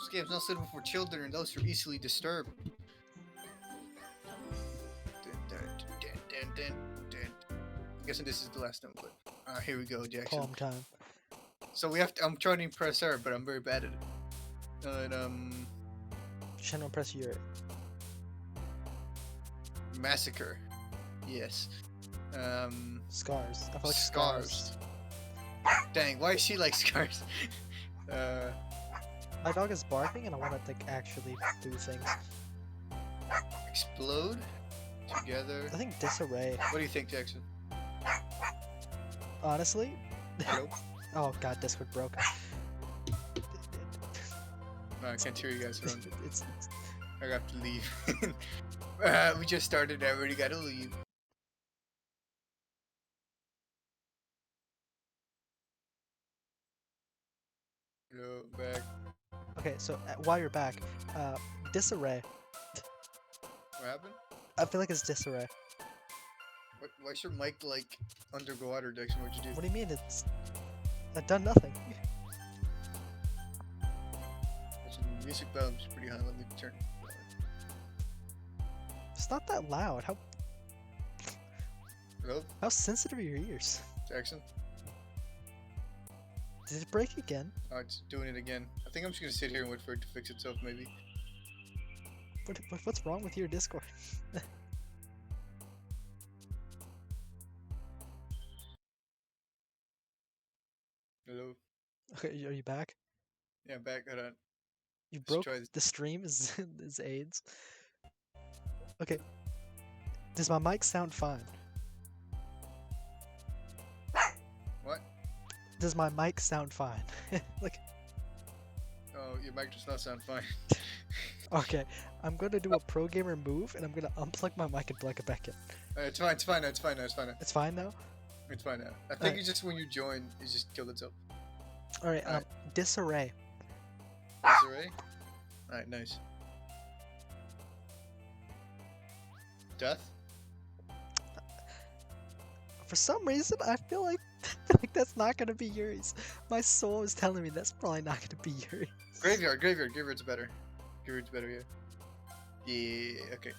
This game's not suitable for children and those who are easily disturbed. I'm guessing this is the last note, but here we go, Jackson. Calm time. So we have to. I'm trying to impress her, but I'm very bad at it. Trying to impress your Massacre. Yes. scars. I feel like Scars. Dang, why is she like scars? My dog is barking, and I want to like actually do things. Explode. Together. I think disarray. What do you think, Jackson? Honestly. Nope. Oh god, Discord broke. No, I can't hear you guys around. It's I have to leave. We just started. I already gotta leave. Go back. okay. So while you're back, disarray. What happened? I feel like it's disarray. Why's your mic like underwater, Jackson? What'd you do? What do you mean? I've done nothing. The music volume's pretty high. Let me turn it down. It's not that loud. Hello, How sensitive are your ears? Jackson? Did it break again? Oh, it's doing it again. I think I'm just gonna sit here and wait for it to fix itself, maybe. What's wrong with your Discord? Hello? Okay, are you back? Yeah, back. Hold on. You Let's broke try this. the stream is AIDS. Okay. Does my mic sound fine? What? Does my mic sound fine? Like, Oh, your mic does not sound fine. okay, I'm gonna do a pro gamer move, and I'm gonna unplug my mic and plug it back in. It's fine. It's fine. Now, it's fine. Now, it's fine. Now. It's fine now. It's fine now. I think Alright. it's just when you join, it just killed itself. All right. Alright. Disarray. Disarray. All right. Nice. Death. For some reason, I feel like that's not gonna be Yuri's. My soul is telling me that's probably not gonna be Yuri. Graveyard. Graveyard. Graveyard's better. Graveyard's better. Yeah. Yeah. Okay.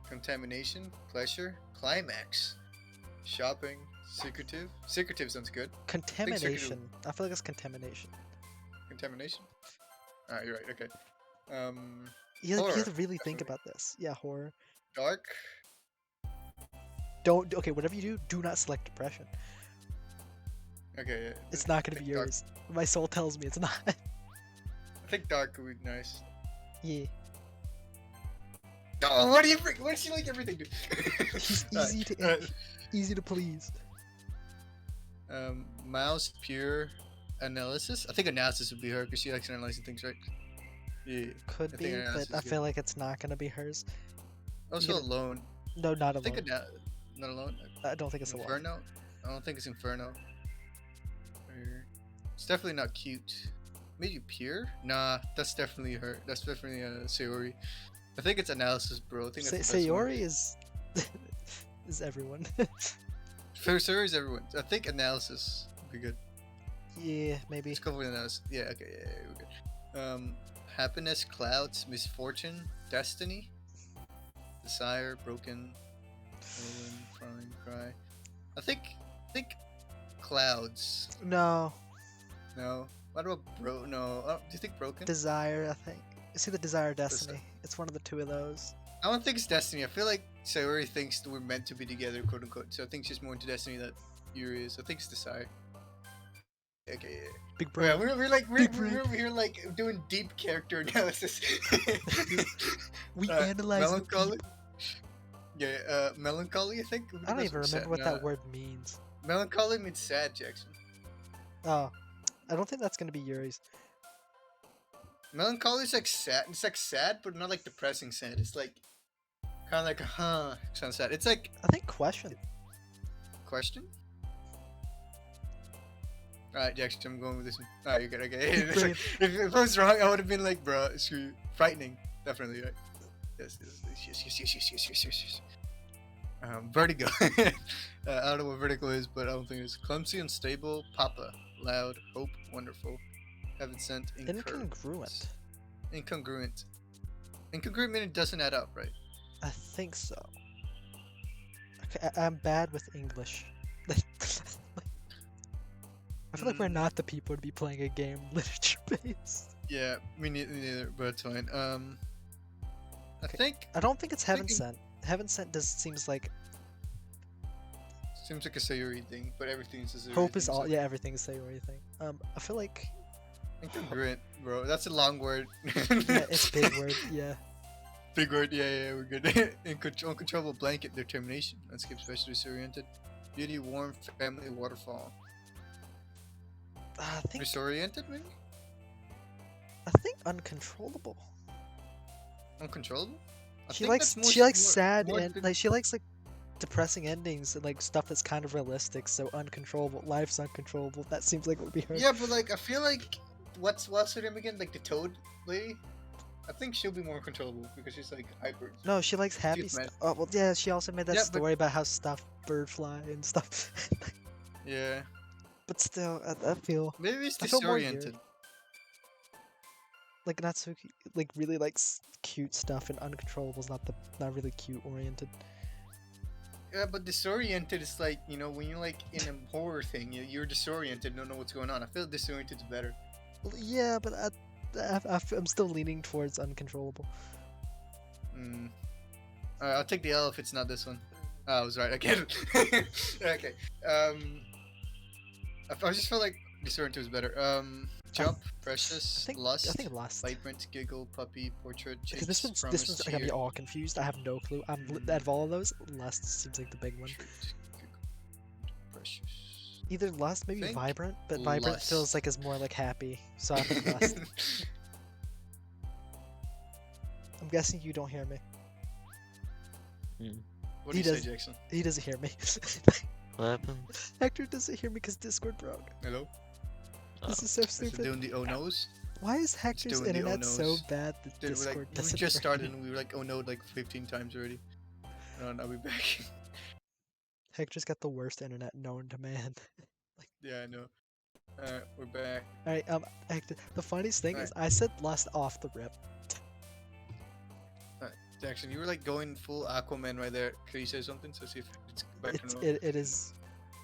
Contamination. Pleasure. Climax. Shopping. Secretive. Secretive sounds good. Contamination. I feel like it's contamination. Contamination. Alright, you're right. Okay. You have Horror, to really think definitely. about this. Yeah, horror. Dark. Don't. Okay, whatever you do not select depression. Okay. Yeah. It's not gonna be think dark. yours. My soul tells me it's not. I think dark would be nice. Yeah. Oh, what do you think? What does she like everything do? He's Alright, easy to alright. easy to please. Mouse pure analysis. I think analysis would be her because she likes analyzing things, right? Yeah. Could I be, think but analysis I is feel like it's not gonna be hers. Also get it. alone. No, not I think alone. not alone. I don't think it's alone. Inferno. I don't think it's Inferno. It's definitely not cute. Maybe pure? Nah, that's definitely her. That's definitely Sayori. I think it's analysis, bro. I think that's the best one. Sayori is is everyone. Sayori is everyone. I think analysis would be good. Yeah, maybe. Let's go with analysis. Yeah, okay, yeah, we're good. Happiness, clouds, misfortune, destiny, desire, broken, stolen, crying, cry. I think clouds. No, No. What about no? Do you think broken? desire. I think. It's either desire or destiny. It's one of the two of those. I don't think it's destiny. I feel like Sayori thinks that we're meant to be together, quote unquote. So I think she's more into destiny than Yuri is. I think it's desire. Okay, yeah. Big Yeah, bro. we're over here like doing deep character analysis. We Alright, analyze. melancholy. Yeah, melancholy. I think. I don't That's even what remember what sad- that word means. Melancholy means sad, Jackson. Oh, I don't think that's gonna be Yuri's. Melancholy is like sad. It's like sad, but not like depressing sad. It's like kind of like sounds sad. It's like I think question. question. Alright, Jackson, I'm going with this one. Alright, you're good. Okay. It's like, Brilliant. if I was wrong, I would have been like, bro, screw you. Frightening, definitely, right? Yes. Vertigo. I don't know what vertigo is, but I don't think it's clumsy, unstable, papa, loud, hope, wonderful. Heaven sent. Incongruent. Incongruent. Incongruent meaning it doesn't add up, right? I think so. Okay, I'm bad with English. I feel like we're not the people to be playing a game literature based. Yeah, me neither, but it's fine. I think I don't think it's Heaven thinking- Sent. Heaven Sent seems like seems like a Sayuri thing, but everything's a Sayuri hope thing, is all. so- Yeah, everything is Sayori thing. I feel like Incongruent, bro. That's a long word. yeah, it's big word. Yeah. Big word. Yeah, we're good. Uncontrollable blanket determination. Landscape specialist oriented. Beauty, warm, family, waterfall. I think Disoriented, maybe? uncontrollable. Uncontrollable? I She think likes that's she likes more- sad more and good- like she likes like depressing endings and like stuff that's kind of realistic. So uncontrollable, life's uncontrollable. That seems like it would be her. Yeah, but like I feel like what's her name again? Like the Toad lady. I think she'll be more controllable because she's like hyper. No, she likes happy She's mad. stuff. Oh well, yeah. She also made that Yeah, but- story about how stuff bird fly and stuff. Yeah, But still, I feel maybe it's I feel more disoriented. like Natsuki like really likes cute stuff, and uncontrollable is not really cute oriented. Yeah, but disoriented is like when you're like in a horror thing, you're disoriented, don't know what's going on. I feel disoriented is better. Well, yeah, but I'm still leaning towards uncontrollable. Mm. Alright, I'll take the L if it's not this one. Oh, I was right. Okay. Okay. I just feel like disoriented is better. Jump, precious, lust, I think last. vibrant, giggle, puppy, portrait, Because chase, this promise, one's gonna be cheer, all confused. I have no clue. Out of all of those, lust seems like the big one. treat, giggle, precious. Either lust, maybe Think vibrant, but vibrant feels lust. like is more like happy. So I think lust. I'm guessing you don't hear me. What do He you does- say, Jackson? He doesn't hear me. What happened? Hector doesn't hear me because Discord broke. Hello? This is so Is it stupid. doing the oh no's? Why is Hector's doing the internet so oh-nos. bad that Dude, Discord we doesn't just work? started and we were like oh no like 15 times already. I'll be back. Hector's got the worst internet known to man. Yeah, I know. Alright, we're back. Alright, Hector, the funniest thing is Alright. I said lust off the rip. Jackson, you were like going full Aquaman right there. Can you say something? So see if it's back to It's, normal. it is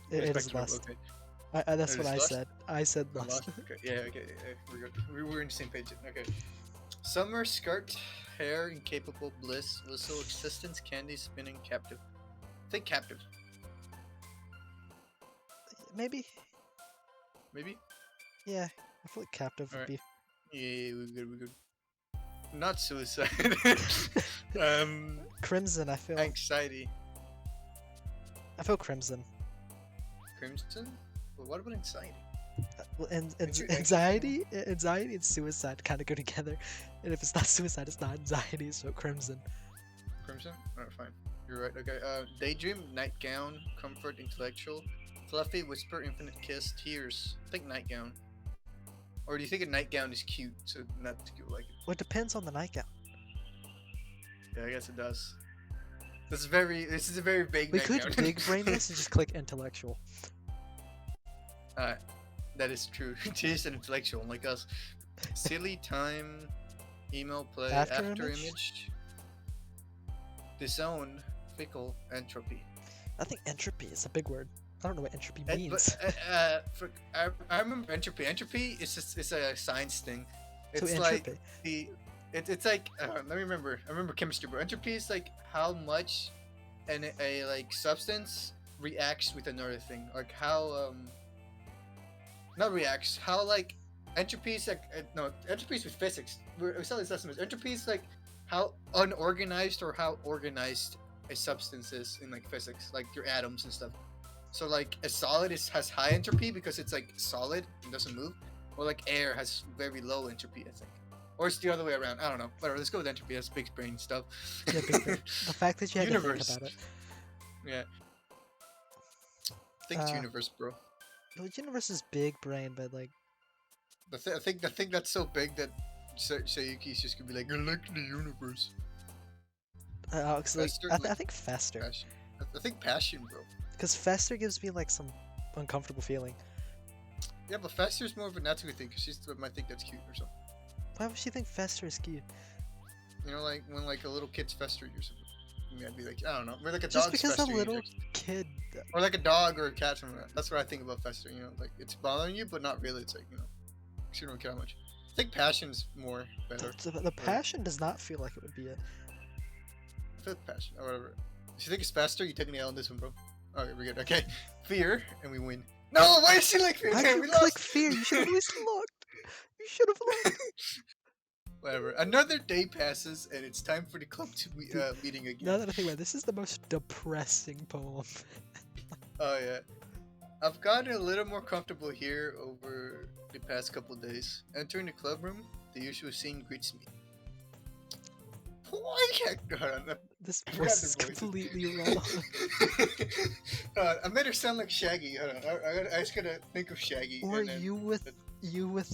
It's it back is to normal, lust. Okay. That's It what is I lust? said. I said I lust. lost. Okay. Yeah. Okay. We're good. We're in the same page. Okay. Summer skirt, hair, incapable, bliss, whistle, existence, candy, spinning, captive. I think captive. Maybe. Maybe. Yeah, I feel like captive would Alright. be. Yeah. We're good. We're good. Not suicide. Crimson. I feel. Anxiety. I feel crimson. Crimson. But what about anxiety? Well, and Maybe anxiety and suicide kind of go together. And if it's not suicide, it's not anxiety. So crimson. Crimson? Alright, fine. You're right. Okay. Daydream, nightgown, comfort, intellectual, fluffy, whisper, infinite kiss, tears. I think nightgown. Or do you think a nightgown is cute? So not cute like it. Well, it depends on the nightgown. Yeah, I guess it does. This is a very vague We nightgown. could big brain this and just click intellectual. That is true. Tears and intellectual, like us. Silly, time, email, play, After after image? image. Disown, fickle, entropy. I think entropy is a big word. I don't know what entropy And- means. But I remember entropy. Entropy is it's a science thing. So It's like entropy. it's like let me remember. I remember chemistry, bro. Entropy is like how much a like substance reacts with another thing. Like how not reacts. How like entropy is like no entropy is with physics. We saw this lesson. Entropy is like how unorganized or how organized a substance is in like physics, like your atoms and stuff. So like a solid has high entropy because it's like solid and doesn't move, or like air has very low entropy, I think, or it's the other way around. I don't know. Whatever. Let's go with entropy. That's big brain stuff. Yeah, big brain. The fact that you had Universe. to think about it. Yeah. I think it's Uh, universe, bro. The universe is big brain, but like I think that's so big that Sayuki's just gonna be like, look at the universe. 'cause, like, Fester, I like- think fester, I think passion, bro. because fester gives me like some uncomfortable feeling. Yeah, but Fester's more of a Natsuki thing because she might think that's cute or something. Why would she think Fester is cute? You know, like when like a little kid's festering or something. I mean, I'd be like, I don't know, or like a Just dog's because a festering. little kid. Or like a dog or a cat, something like that. That's what I think about festering. You know, like it's bothering you, but not really. It's like, you know, you don't care how much. I think passion's more better. The passion does not feel like it would be it. Fifth passion or whatever. If you think it's faster, you take an L on this one, bro. Okay, we're good. Okay, fear, and we win. No, why is she like fear? Why Okay, did we you click lost. fear? You should have at least looked. You should have looked. Whatever. Another day passes, and it's time for the club to meeting again. Now that I think about it, this is the most depressing poem. Oh yeah. I've gotten a little more comfortable here over the past couple days. Entering the club room, the usual scene greets me. Why Hector? This I voice forgot is the voice. completely wrong. I made her sound like Shaggy. I just gotta think of Shaggy. Or and then you with the me with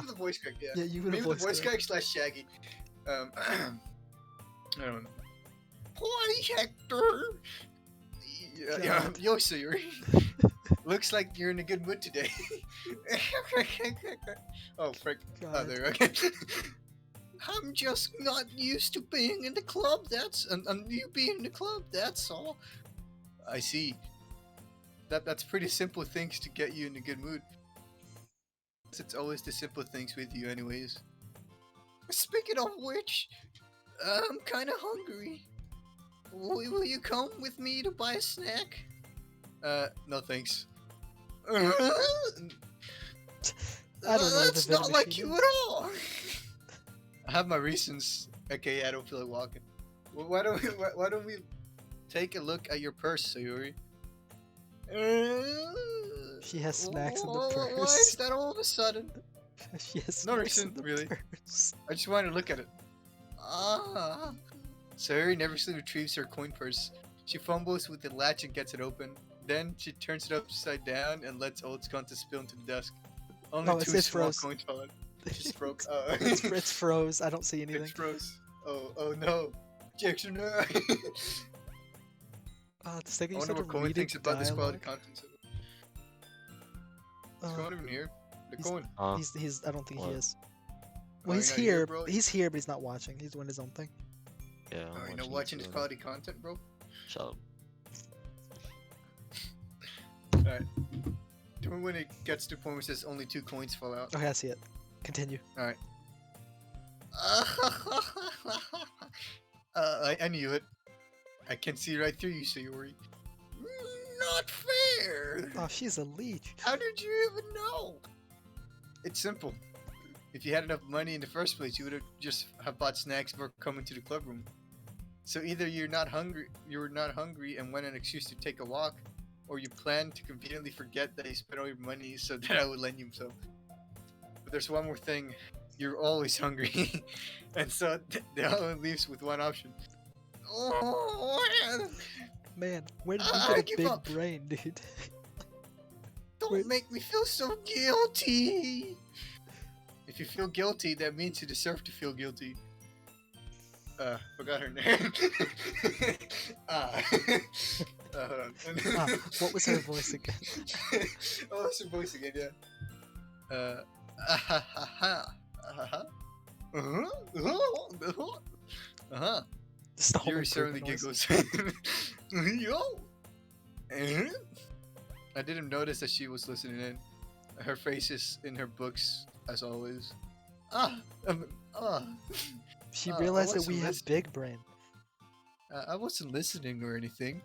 the voice crack, yeah. yeah, you with Me a with the voice voice crack. crack slash Shaggy. I don't know. Why Hector? Yeah, God. yo, Sayuri. Looks like you're in a good mood today. Oh, frick. Oh, God. there, okay. I'm just not used to being in the club, I'm you being in the club, that's all. I see. That's pretty simple things to get you in a good mood. It's always the simple things with you anyways. Speaking of which, I'm kinda hungry. Will you come with me to buy a snack? No thanks. I don't know That's the not like machine you is. at all. I have my reasons. Okay, I don't feel like walking. Why don't we take a look at your purse, Sayuri? She has snacks in the Why purse. is that all of a sudden? She has No snacks in reason, the really. purse. I just wanted to look at it. Ah. Sayuri nervously retrieves her coin purse. She fumbles with the latch and gets it open. Then she turns it upside down and lets all its contents spill into the desk. Only Oh, two it small froze. coins fall out. It just broke. It's froze. I don't see anything. It's froze. Oh no. Jackson, no. The second I you wonder started what Cohen reading thinks about this quality dialogue. content. Is Cohen even here? The Cohen. He's. I don't think he What? is. Oh, Well, he's you're not here, here. bro? He's here, but he's not watching. He's doing his own thing. Yeah, Oh, I'm you know, watching this quality content, bro? Shut up. Alright. Do when it gets to the point where it says only 2 coins fall out? Okay, I see it. Continue. Alright. I knew it. I can see right through you, Sayori. Not fair! Oh, she's a leech. How did you even know? It's simple. If you had enough money in the first place, you would have just have bought snacks before coming to the club room. So either you were not hungry and want an excuse to take a walk, or you plan to conveniently forget that you spent all your money so that I would lend you some. But there's one more thing. You're always hungry. And so that only leaves with one option. Oh, Man, where did I you get a give big up. brain, dude? Don't Wait. make me feel so guilty. If you feel guilty, that means you deserve to feel guilty. Forgot her name. Hold on. What was her voice again? Oh, what's her voice again? Yeah. Just the home Yuri certainly improvement noise. giggles. Yo. I didn't notice that she was listening in. Her face is in her books, as always. She I realized that wasn't we have listening. big brain. I wasn't listening or anything.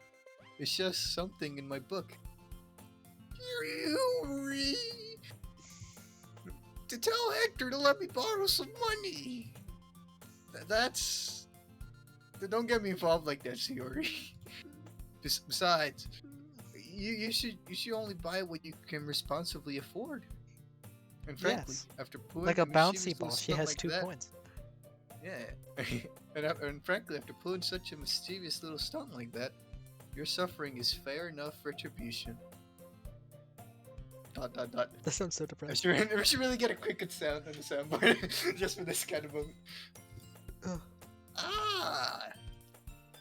It's just something in my book. Yuri! To tell Hector to let me borrow some money. That's... Don't get me involved like that, Sayori. Besides, you should only buy what you can responsibly afford. And frankly, Yes. after pulling Like a mischievous bouncy little ball, she stunt has like 2 that, coins. Yeah. and frankly, after pulling such a mischievous little stunt like that, your suffering is fair enough retribution. ... That sounds so depressing. We should really get a quick sound on the soundboard just for this kind of moment. Ugh. Ah!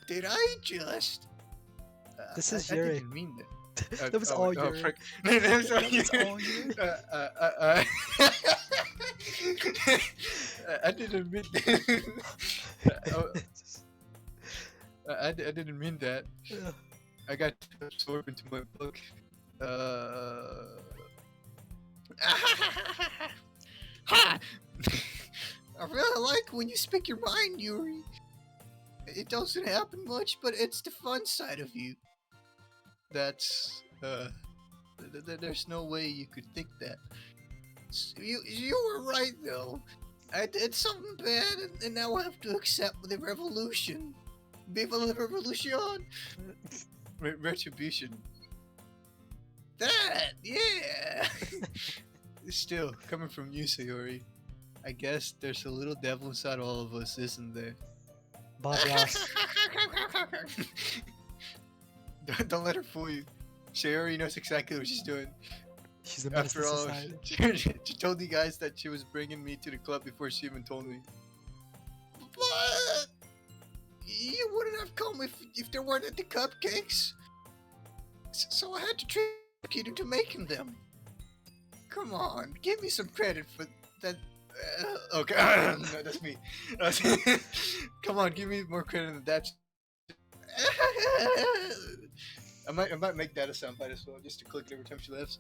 Did I just... This I is Yuri. didn't mean that. That was all your. frick. No, That was all your. I didn't mean oh, I didn't mean that. I got too absorbed into my book. Ha! I really like when you speak your mind, Yuri. It doesn't happen much, but it's the fun side of you. That's there's no way you could think that. You were right though. I did something bad, and now I have to accept the revolution. Viva la revolution! Retribution. That, yeah. Still coming from you, Sayori. I guess there's a little devil inside all of us, isn't there? Bob Ross. Don't let her fool you. Sayori knows exactly what she's doing. She's a menace to After all, society. she told you guys that she was bringing me to the club before she even told me. But you wouldn't have come if there weren't the cupcakes. So I had to trick you into making them. Come on, give me some credit for that. Okay, no, that's me. Come on, give me more credit than that. I might make that a soundbite as well, just to click it every time she laughs.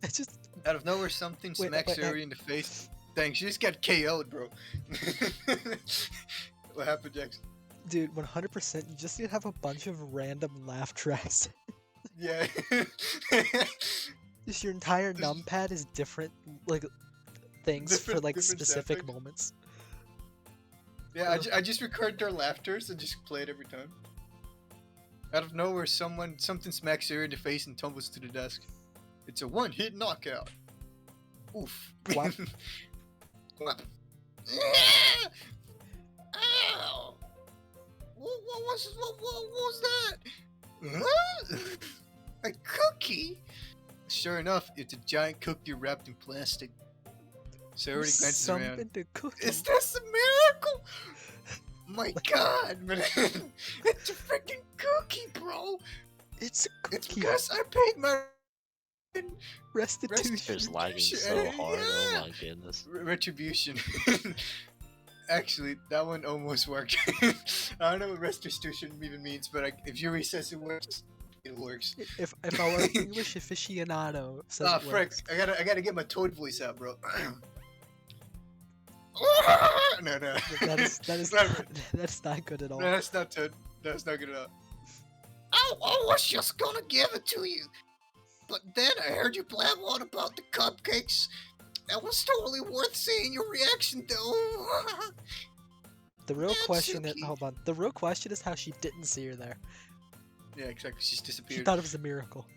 It's just. Out of nowhere, something smacks Yuri in the face. Dang, she just got KO'd, bro. What happened, Jax? Dude, 100%. You just need to have a bunch of random laugh tracks. Yeah. Just your entire numpad is different, like things for like different specific sound effects. moments. Yeah, I just record their laughters and just play it every time. Out of nowhere, something smacks Yuri in the face and tumbles to the desk. It's a one-hit knockout. Oof. What? What? Ow! What was that? Huh? A cookie? Sure enough, it's a giant cookie wrapped in plastic. So everybody glances around. Is this a miracle? My God, man! It's a freaking cookie, bro! It's a cookie. It's because I paid my Restitution. It's lagging so hard. Oh my goodness. Retribution. Actually, that one almost worked. I don't know what restitution even means, but if Yuri says it works, it works. If our English aficionado says Ah, it frick! works. I gotta get my Toad voice out, bro. No. That is that's not good at all. No, that's not Toad. That's not good at all. I was just gonna give it to you, but then I heard you blab on about the cupcakes. That was totally worth seeing your reaction, though. The real question is, Natsuki. hold on. The real question is how she didn't see her there. Yeah, exactly. She's She disappeared. thought it was a miracle.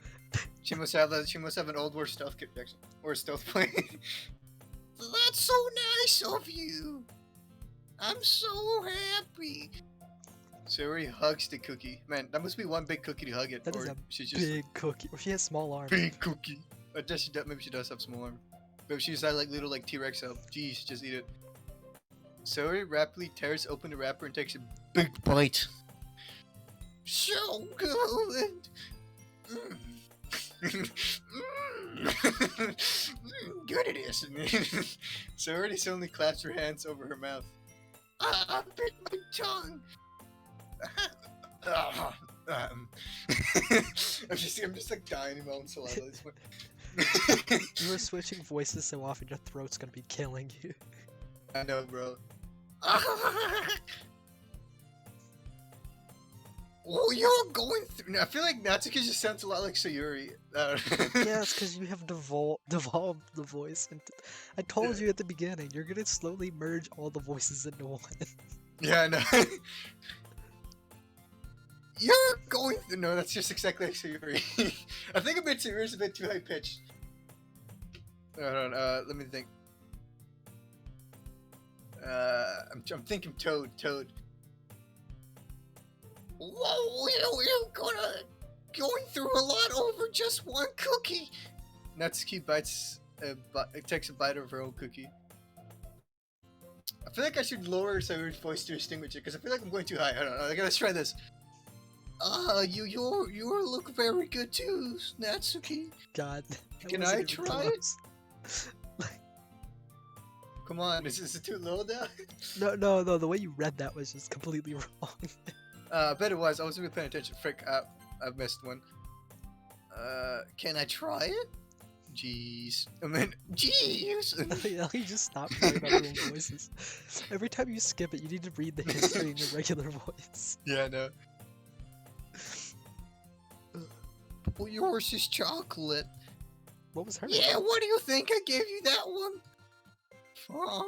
She must have an old war stealth kit, Jackson, or a stealth plane. That's so nice of you. I'm so happy. So he hugs the cookie. Man, that must be one big cookie to hug it. That or is a she's just big cookie. Or she has small arms. big cookie. Or does maybe she does have small arm. Maybe she's like little like T-Rex out. Jeez, just eat it. So he rapidly tears open the wrapper and takes a big bite. So good. Good it is. So already suddenly claps her hands over her mouth. I bit my tongue. I'm just like dying in my own saliva at this point. You were switching voices so often, your throat's gonna be killing you. I know, bro. Oh, you're going through. I feel like Natsuki just sounds a lot like Sayuri. Yeah, it's because you have devolved the voice. And I told you at the beginning, you're gonna slowly merge all the voices into one. Yeah, I know. You're going through. No, that's just exactly like Sayuri. I think Sayuri's a bit too high pitched. Hold on, let me think. I'm thinking Toad. Whoa, you're going through a lot over just one cookie. Natsuki takes a bite of her own cookie. I feel like I should lower Sayuri's voice to extinguish it, because I feel like I'm going too high. I don't know. Let's try this. You look very good too, Natsuki. God. that Can wasn't I even try it? close. Come on, is it too low now? No. The way you read that was just completely wrong. I bet it was. I wasn't really paying attention. Frick, I missed one. Can I try it? Jeez. I mean, jeez. You just stop trying about your own voices. Every time you skip it, you need to read the history in your regular voice. Yeah, I know. Well, yours is chocolate. What was her? Yeah, what do you think? I gave you that one.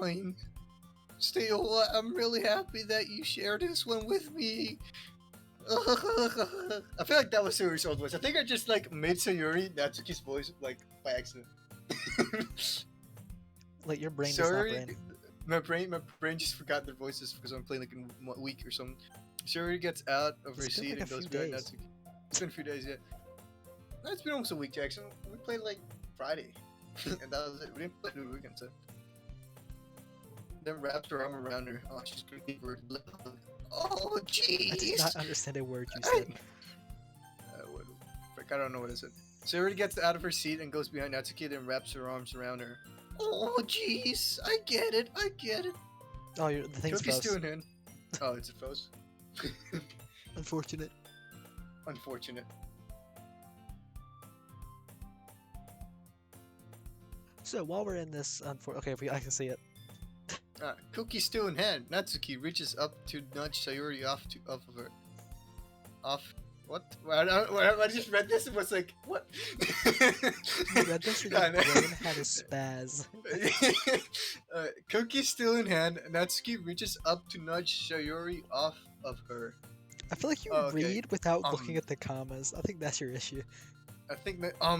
Fine. Still, I'm really happy that you shared this one with me. I feel like that was Sayuri's old voice. I think I just like made Sayuri Natsuki's voice like by accident. Like your brain does not Sayuri, brain. my brain just forgot their voices because I'm playing like in a week or something. Sayuri gets out of her It's been seat like and a goes few behind days. Natsuki. It's been a few days, yeah. No, it's been almost a week, Jackson. We played like Friday, and that was it. We didn't play the weekend, so. Then wraps her arm around her. Oh, she's gonna give her a lip hug. Oh, I did jeez. not understand a word you said. Frick, I don't know what is it. Sayuri gets out of her seat and goes behind Natsuki, then wraps her arms around her. Oh, jeez. I get it. Oh, the thing's Cookies froze. doing in. Oh, it's a froze. Unfortunate. Unfortunate. So while we're in this, okay, I can see it. Cookie still in hand. Natsuki reaches up to nudge Sayuri off of her. Off. What? I just read this and was like, what? You read this and I your know. brain had a spaz. Cookie still in hand. Natsuki reaches up to nudge Sayuri off of her. I feel like you Oh, okay. read without looking at the commas. I think that's your issue. I think that I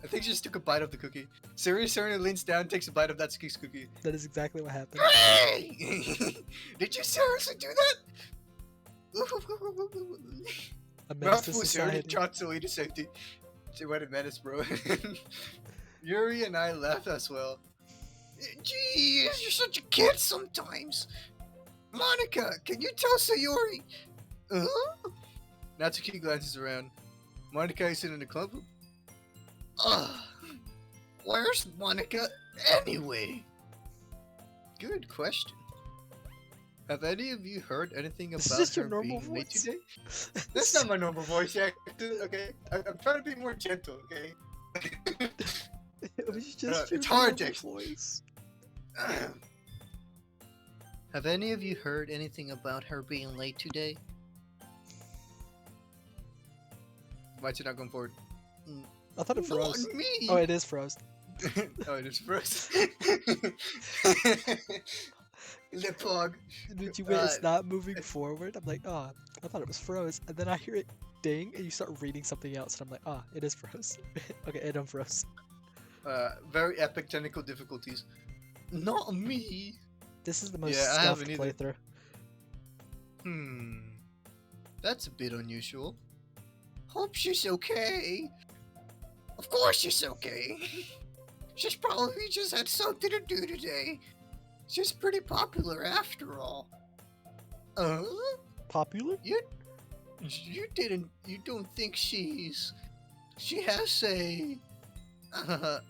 think she just took a bite of the cookie. Sayuri suddenly leans down, takes a bite of Natsuki's cookie. That is exactly what happened. Hey! Did you seriously do that? A menace to Mouthful Sayuri society. trots away to safety. Say what a menace, bro. Yuri and I laugh as well. Jeez, you're such a kid sometimes. Monica, can you tell Sayuri? Natsuki glances around. Monica is sitting in the club. Where's Monica anyway? Good question. Have any of you heard anything This is about just your her normal being late voice. today? That's not my normal voice, okay? I'm trying to be more gentle, okay? It was just your it's hard, normal Jackson. voice. Have any of you heard anything about her being late today? Why'd you not going forward? I thought it froze. Not me! Oh, it is froze. Oh, it is froze. Lip hog. Did you wait? It's not moving forward. I'm like, oh, I thought it was froze, and then I hear it ding, and you start reading something else, and I'm like, ah, it is froze. Okay, it unfroze. Very epic technical difficulties. Not me. This is the most Yeah, I stuffed haven't either. playthrough. That's a bit unusual. Hope she's okay. Of course she's okay. She's probably just had something to do today. She's pretty popular after all. Popular? You don't think she has a...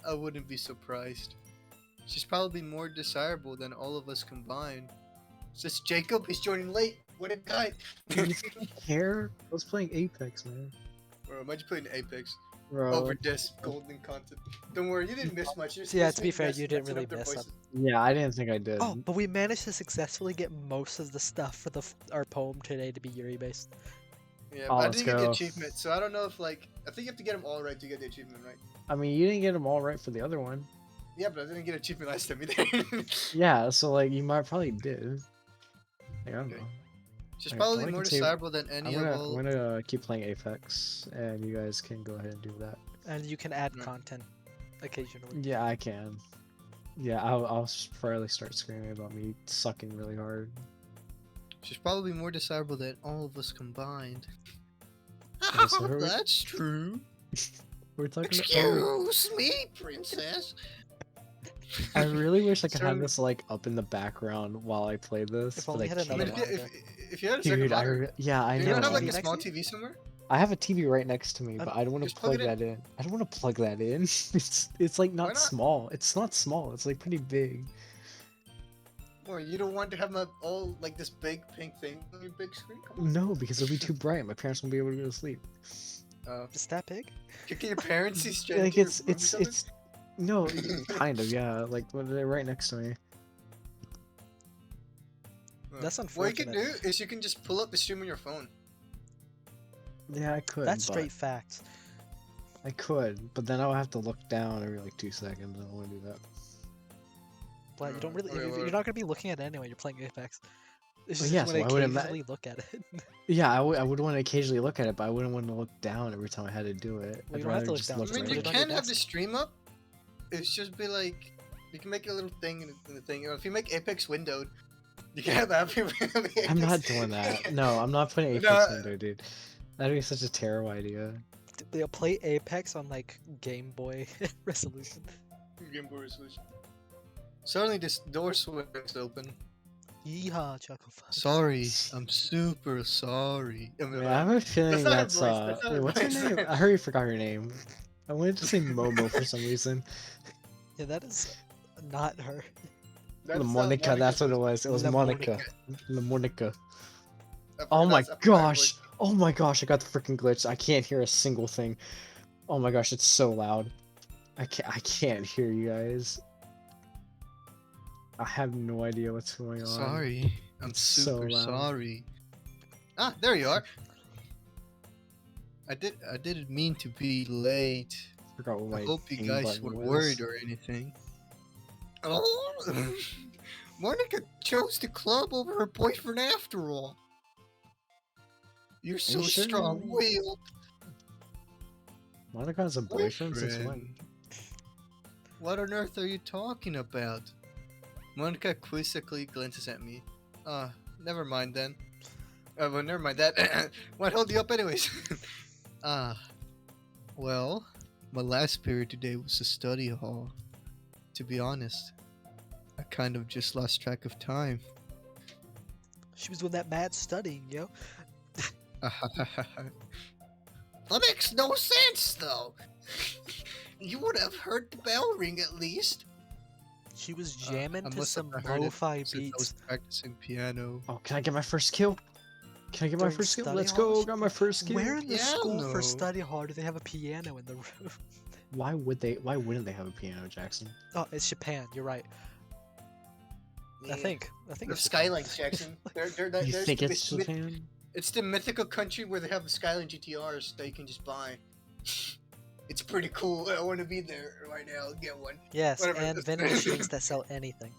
I wouldn't be surprised. She's probably more desirable than all of us combined. Since Jacob is joining late, what a guy! You don't care? I was playing Apex, man. Bro, imagine playing Apex Bro. over this golden content. Don't worry, you didn't miss much. You just Yeah, missed to be me fair, messing you didn't up really their miss voices. Yeah, I didn't think I did. Oh, but we managed to successfully get most of the stuff for our poem today to be Yuri based. Yeah, Oh, but I let's didn't get the go. achievement, so I don't know if like I think you have to get them all right to get the achievement, right? I mean, you didn't get them all right for the other one. Yeah, but I didn't get an achievement last time either. Yeah, so like you might probably did. Like, I don't Okay. know. She's Alright, probably so I more can say- desirable than any I'm of gonna, all. I'm gonna keep playing Apex, and you guys can go ahead and do that. And you can add Right. content occasionally. Yeah, I can. Yeah, I'll probably start screaming about me sucking really hard. She's probably more desirable than all of us combined. Okay, so who are we- That's true. We're talking Excuse me, princess. I really wish I could have So- this like up in the background while I play this, If but only I had I another mean, can't. monitor. if you had a second Dude, monitor, yeah, I do you have not have a like TV a next small to you? TV somewhere? I have a TV right next to me, but I don't want to Just plug plug it in. that in. I don't want to plug that in. It's like Why not not? small. It's not small. It's like pretty big. Or you don't want to have all like this big pink thing on your big screen? Come on. No, because it'll be too bright. My parents won't be able to go to sleep. Just that big? Can your parents see straight Like into your room or something? it's no, kind of yeah. Like they're right next to me. That's What you can unfortunate. do is you can just pull up the stream on your phone. Yeah, I could. That's but straight facts. I could, but then I would have to look down every like 2 seconds. I don't want to do that. But you don't really. Okay, You're well- not gonna be looking at it anyway. You're playing Apex. It's just yeah, you so want I to wouldn't occasionally look at it. Yeah, I would want to occasionally look at it, but I wouldn't want to look down every time I had to do it. Well, I'd you don't have rather to look just down, I look just mean, put you it on right. your can have the desk. stream up. It's just be like, you can make a little thing in the thing. If you make Apex windowed, you can have that. I'm not doing that. No, I'm not putting No. Apex window, dude. That'd be such a terrible idea. They'll play Apex on like Game Boy resolution. Game Boy resolution. Suddenly, this door swings open. Yeehaw, Choco Fudge. Sorry, I'm super sorry. I mean, Yeah, I have a feeling not her that's voice, that's not wait, her what's her voice. name? I already forgot her name. I wanted to say Momo for some reason. Yeah, that is not her. that's La not Monica, that's what it Monica's was. It was La Monica. La Monica. voice. I Oh forgot my that's- I forgot her gosh! voice. Oh my gosh! I got the freaking glitch. I can't hear a single thing. Oh my gosh! It's so loud. I can't hear you guys. I have no idea what's going on. Sorry, I'm It's so super loud. sorry. Ah, there you are. I didn't mean to be late. Forgot what I my hope you ping guys button were was. worried or anything. Oh, Monica chose the club over her boyfriend after all. You're so sure? strong-willed. Monica has a boyfriend since when? What on earth are you talking about? Monica quizzically glances at me. Never mind then. Well, never mind that. What held you up anyways? Well, my last period today was a study hall. To be honest, I kind of just lost track of time. She was doing that mad studying, yo. That makes no sense, though. You would have heard the bell ring at least. She was jamming I to must have some not heard it lo-fi since I was beats. practicing piano. Oh, can I get my first kill? Can I get my During first kill? study Let's hall? go! Got my first kill. Where in the school for Piano. study hall do they have a piano in the room? Why would they? Why wouldn't they have a piano, Jackson? Oh, it's Japan. You're right. I think The it's Skylines, Jackson. They're You there's think the it's myth- Japan? It's the mythical country where they have the Skyline GTRs that you can just buy. It's pretty cool. I want to be there right now. Get one. Yes, Whatever. and vending machines that sell anything.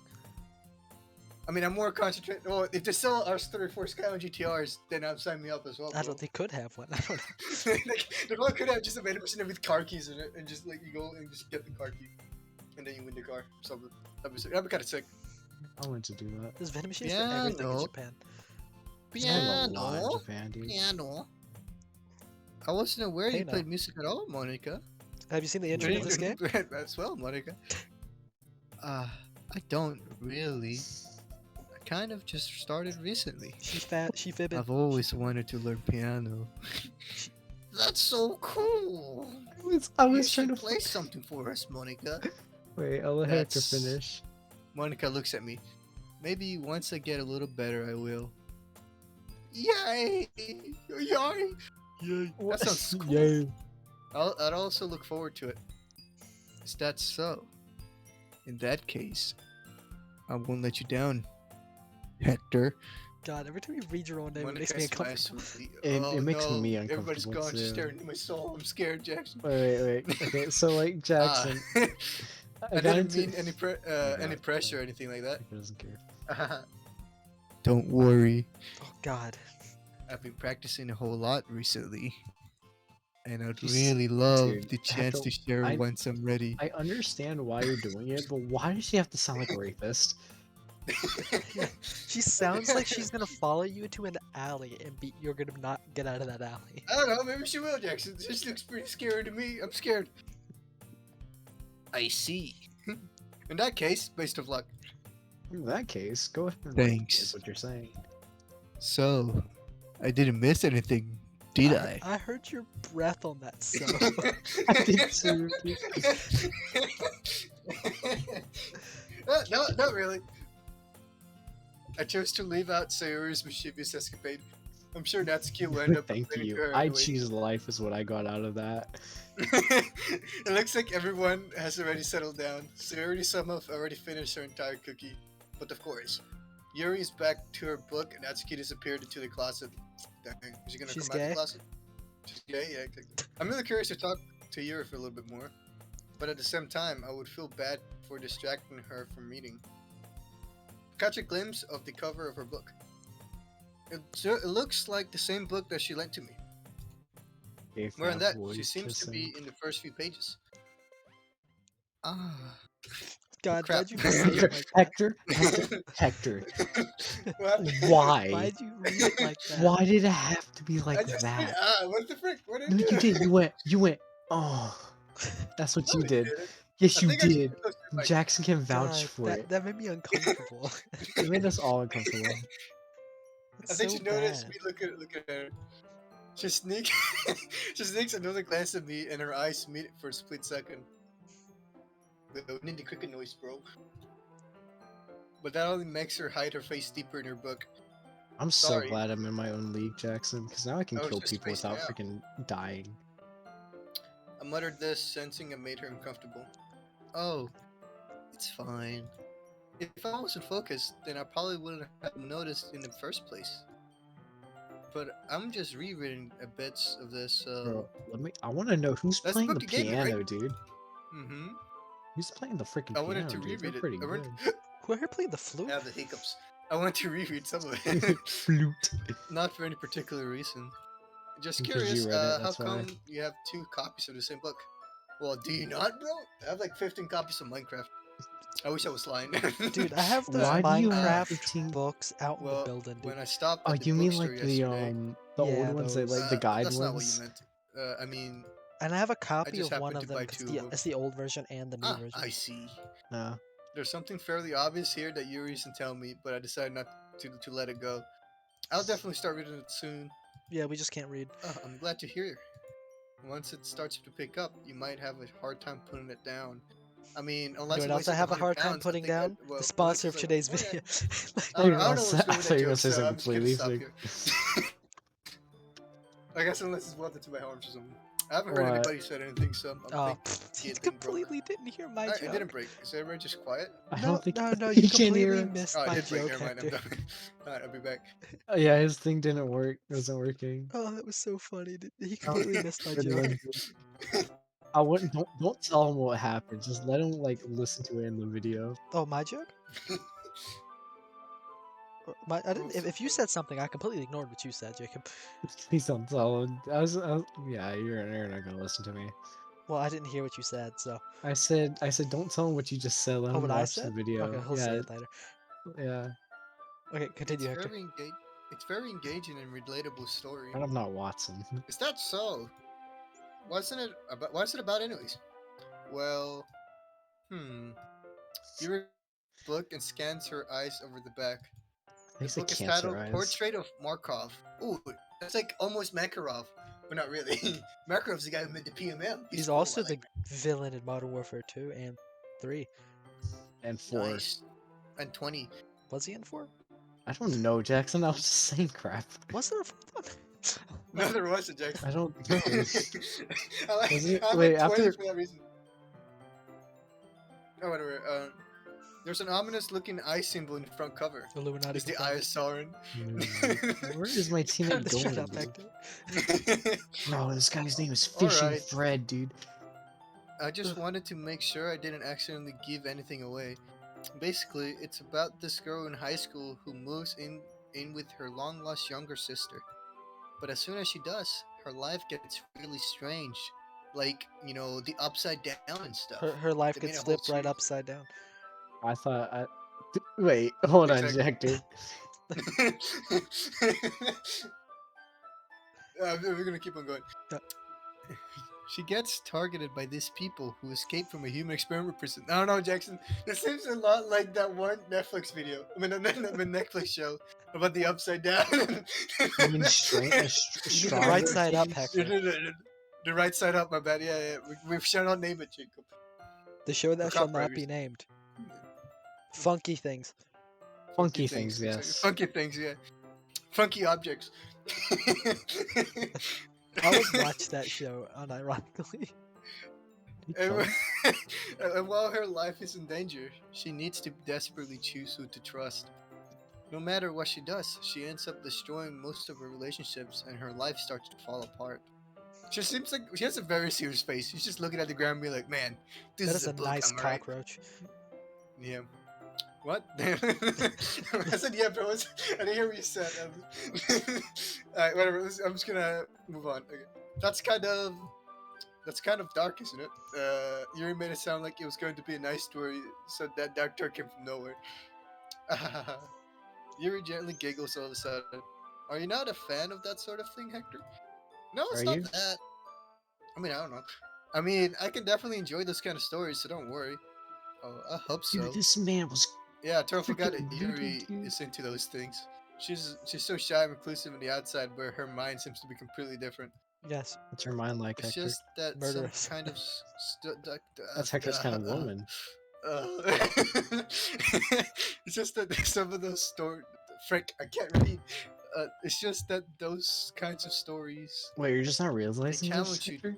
I mean, I'm more concentrated. Well, if they sell R34 Skyline GTRs, then I'll sign me up as well. I bro. don't. They could have one. I don't know. They probably could have just a vending machine with car keys in it, and just like you go and just get the car key, and then you win the car or something. That'd be kind of sick. I want to do that. There's vending machines for everything in Piano. Japan. There's a lot in Japan, dude. Piano. I wasn't aware Hey, you now. played music at all, Monica. Have you seen the intro to this game? As well, Monica. I don't really. I kind of just started recently. She fat. She fibbing. I've always wanted to learn piano. That's so cool. I You was should trying to play something for us, Monica. Wait, I'll let Hector That's- finish. Monica looks at me. Maybe once I get a little better, I will. Yay! Yay! Yay! That sounds cool. Yay. I'd also look forward to it. Is that so? In that case, I won't let you down, Hector. God, every time you read your own name, it makes Monica me smiles uncomfortable. sweetly. It makes no, me Everybody's uncomfortable, gone, just too. staring into my soul. I'm scared, Jackson. Wait. Okay, so like Jackson, I got didn't into- mean any pressure or anything like that. Hector doesn't care. Don't worry. Oh God. I've been practicing a whole lot recently. And I'd He's- really love dude, the chance Hector, to share I- once I'm ready. I understand why you're doing it, but why does she have to sound like a rapist? She sounds like she's gonna follow you to an alley and you're gonna not get out of that alley. I don't know, maybe she will, Jackson. This looks pretty scary to me. I'm scared. I see. In that case, best of luck. In that case, go ahead and Thanks. is what you're saying. So, I didn't miss anything, did I? I heard your breath on that so. I did too, dude. No, not really. I chose to leave out Sayori's mischievous escapade. I'm sure Natsuki will end up Thank complaining to you. her I anyway. choose life is what I got out of that. It looks like everyone has already settled down. Sayori somehow already finished her entire cookie. But of course, Yuri is back to her book and Natsuki disappeared into the closet. Dang, is she gonna She's come out gay? the closet? She's gay, yeah. Exactly. I'm really curious to talk to Yuri for a little bit more. But at the same time, I would feel bad for distracting her from reading. Catch a glimpse of the cover of her book. It looks like the same book that she lent to me. Gave More than that, she voice seems to kissing. be in the first few pages. Ah. God, Crap. why'd you say it like that? Hector. What? Why? Why'd you read it like that? Why did it have to be I like just that? what the frick? What did No, I do? you did. You went. Oh, that's what No, you I did. didn't. Yes, I you think I should did. have posted my- Jackson can vouch God, for it. that made me uncomfortable. It made us all uncomfortable. I It's think so she noticed bad. me look at her. She sneaks she sneaks another glance at me and her eyes meet for a split second. We need the cricket noise, bro. But that only makes her hide her face deeper in her book. I'm so Sorry. glad I'm in my own league, Jackson, because now I can I was kill just people spacing without out. freaking dying. I muttered this, sensing it made her uncomfortable. Oh, it's fine. If I wasn't focused, then I probably wouldn't have noticed in the first place. But I'm just rereading a bits of this, so... Bro, I want to know who's That's the playing book the you gave me, piano, right? dude. Mm-hmm. Who's playing the freaking I piano, wanted to dude? reread They're it. pretty I good. wanted... Who played the flute? I have the hiccups. I want to reread some of it. Flute. Not for any particular reason. Just Because curious, you read it, how that's why. come you have 2 copies of the same book? Well, do you not, bro? I have like 15 copies of Minecraft. I wish I was lying. Dude, I have those Why do you have Minecraft 15? books out in the Well, building, dude. when I stopped Oh, at the you mean bookstore like yesterday... the old Yeah, ones, that those. like the guide that's not what you ones? meant. I mean, And I have a I copy just of one happened to of them buy because 2 of them. it's the old version and the new version. I see. No. There's something fairly obvious here that Yuri isn't telling me, but I decided not to let it go. I'll definitely start reading it soon. Yeah, we just can't read. I'm glad to hear. Once it starts to pick up, you might have a hard time putting it down. I mean, You know unless what it else weighs I like have a 100 hard time pounds, putting I think down? well, The sponsor of like, today's oh, yeah. video. I don't know what's I doing thought that you were joke, gonna say so I'm something just gonna stop completely here. I guess unless it's welded to my arms or something. I haven't heard What? anybody say anything, so I'm Oh, thinking he it didn't broke. completely didn't hear my Alright, joke. it didn't break. Is everybody just quiet? I No, don't think no, he you can hear completely us. missed Oh, it my did break. joke, Never mind. I'm Hector. done. Alright, I'll be back. Oh, yeah, his thing didn't work. It wasn't working. Oh, that was so funny. He completely missed my Good joke. one. I wouldn't. Don't tell him what happened. Just let him like listen to it in the video. Oh, my joke? I didn't. If you said something, I completely ignored what you said, Jacob. Please don't tell him. Yeah, you're not gonna listen to me. Well, I didn't hear what you said, so. I said don't tell him what you just said. Let Oh, him what I watch the said? video. Okay, he'll say Yeah, it later. yeah. Okay, continue, It's Hector. very It's very engaging and relatable story. And I'm not Watson. Is that so? Wasn't it about? What's it about, anyways? Well, You read the book and scans her eyes over the back. They The say book is cancer titled eyes. Portrait of Markov. Ooh, that's like almost Makarov, but not really. Makarov's the guy who made the PMM. He's cool, also I the like villain in Modern Warfare 2 and 3. And that. 4. Nice. And 20. Was he in 4? I don't know, Jackson. I was just saying crap. Was there a 4th one? No, there wasn't, Jackson. I don't think there was. I like, Was it? I Wait, like 20 after. for that reason. Oh, whatever. There's an ominous-looking eye symbol in the front cover. Illuminati. It's the Eye of Sauron. Where is my teammate Shut going? up, Dude? Hector. Bro, this guy's name is Fishing Alright. Fred, dude. I just wanted to make sure I didn't accidentally give anything away. Basically, it's about this girl in high school who moves in with her long-lost younger sister. But as soon as she does, her life gets really strange. Like, the upside down and stuff. Her life They made gets a whole flipped right series. upside down. I thought. Wait, hold on, Exactly. Jack, dude. We're gonna keep on going. Yeah. She gets targeted by these people who escape from a human experiment prison. No, Jackson. This seems a lot like that one Netflix video. I mean, Netflix show about the upside down. You mean straight You mean the Stranger right side up, Things? Hector. The right side up, my bad. Yeah. We shall not name it, Jacob. The show that shall not copywriters. be named. Funky things. Funky things, exactly. yes. Funky things, yeah. Funky objects. I would watch that show unironically. And, and while her life is in danger, she needs to desperately choose who to trust. No matter what she does, she ends up destroying most of her relationships and her life starts to fall apart. She seems like she has a very serious face. She's just looking at the ground and being like, man, this That is is a a book, nice am I right? cockroach. Yeah. What? I said, yeah, bro. I didn't hear what you said. Alright, whatever. I'm just gonna move on. Okay. That's kind of dark, isn't it? Yuri made it sound like it was going to be a nice story, so that dark turn came from nowhere. Yuri gently giggles all of a sudden. Are you not a fan of that sort of thing, Hector? No, it's Are not you? that. I mean, I don't know. I mean, I can definitely enjoy those kind of stories, so don't worry. Oh, I hope so. Dude, this man was Yeah, I totally forgot that freaking Yuri dude. is into those things. She's so shy and reclusive on the outside, where her mind seems to be completely different. Yes, What's her mind like, It's Hector? just that murderous. some kind of That's Hector's kind of woman. uh, it's just that some of those stories. Frick, I can't read. It's just that those kinds of stories Wait, you're just not they realizing this, challenge you Hector?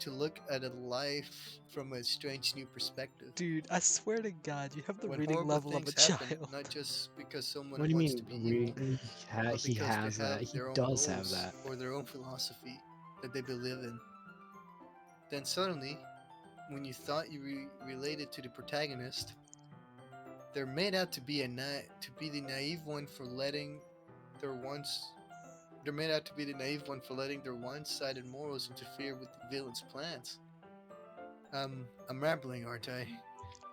to look at a life from a strange new perspective. Dude, I swear to God, you have the When reading horrible level of a things happen, child. not just because someone What do you wants mean? to be evil, but He because has they have that. He their own does have goals that. or their own philosophy that they believe in. Then suddenly, when you thought you related to the protagonist, they're made out to be the naive one for letting their once. They're made out to be the naive one for letting their one-sided morals interfere with the villain's plans. I'm rambling, aren't I?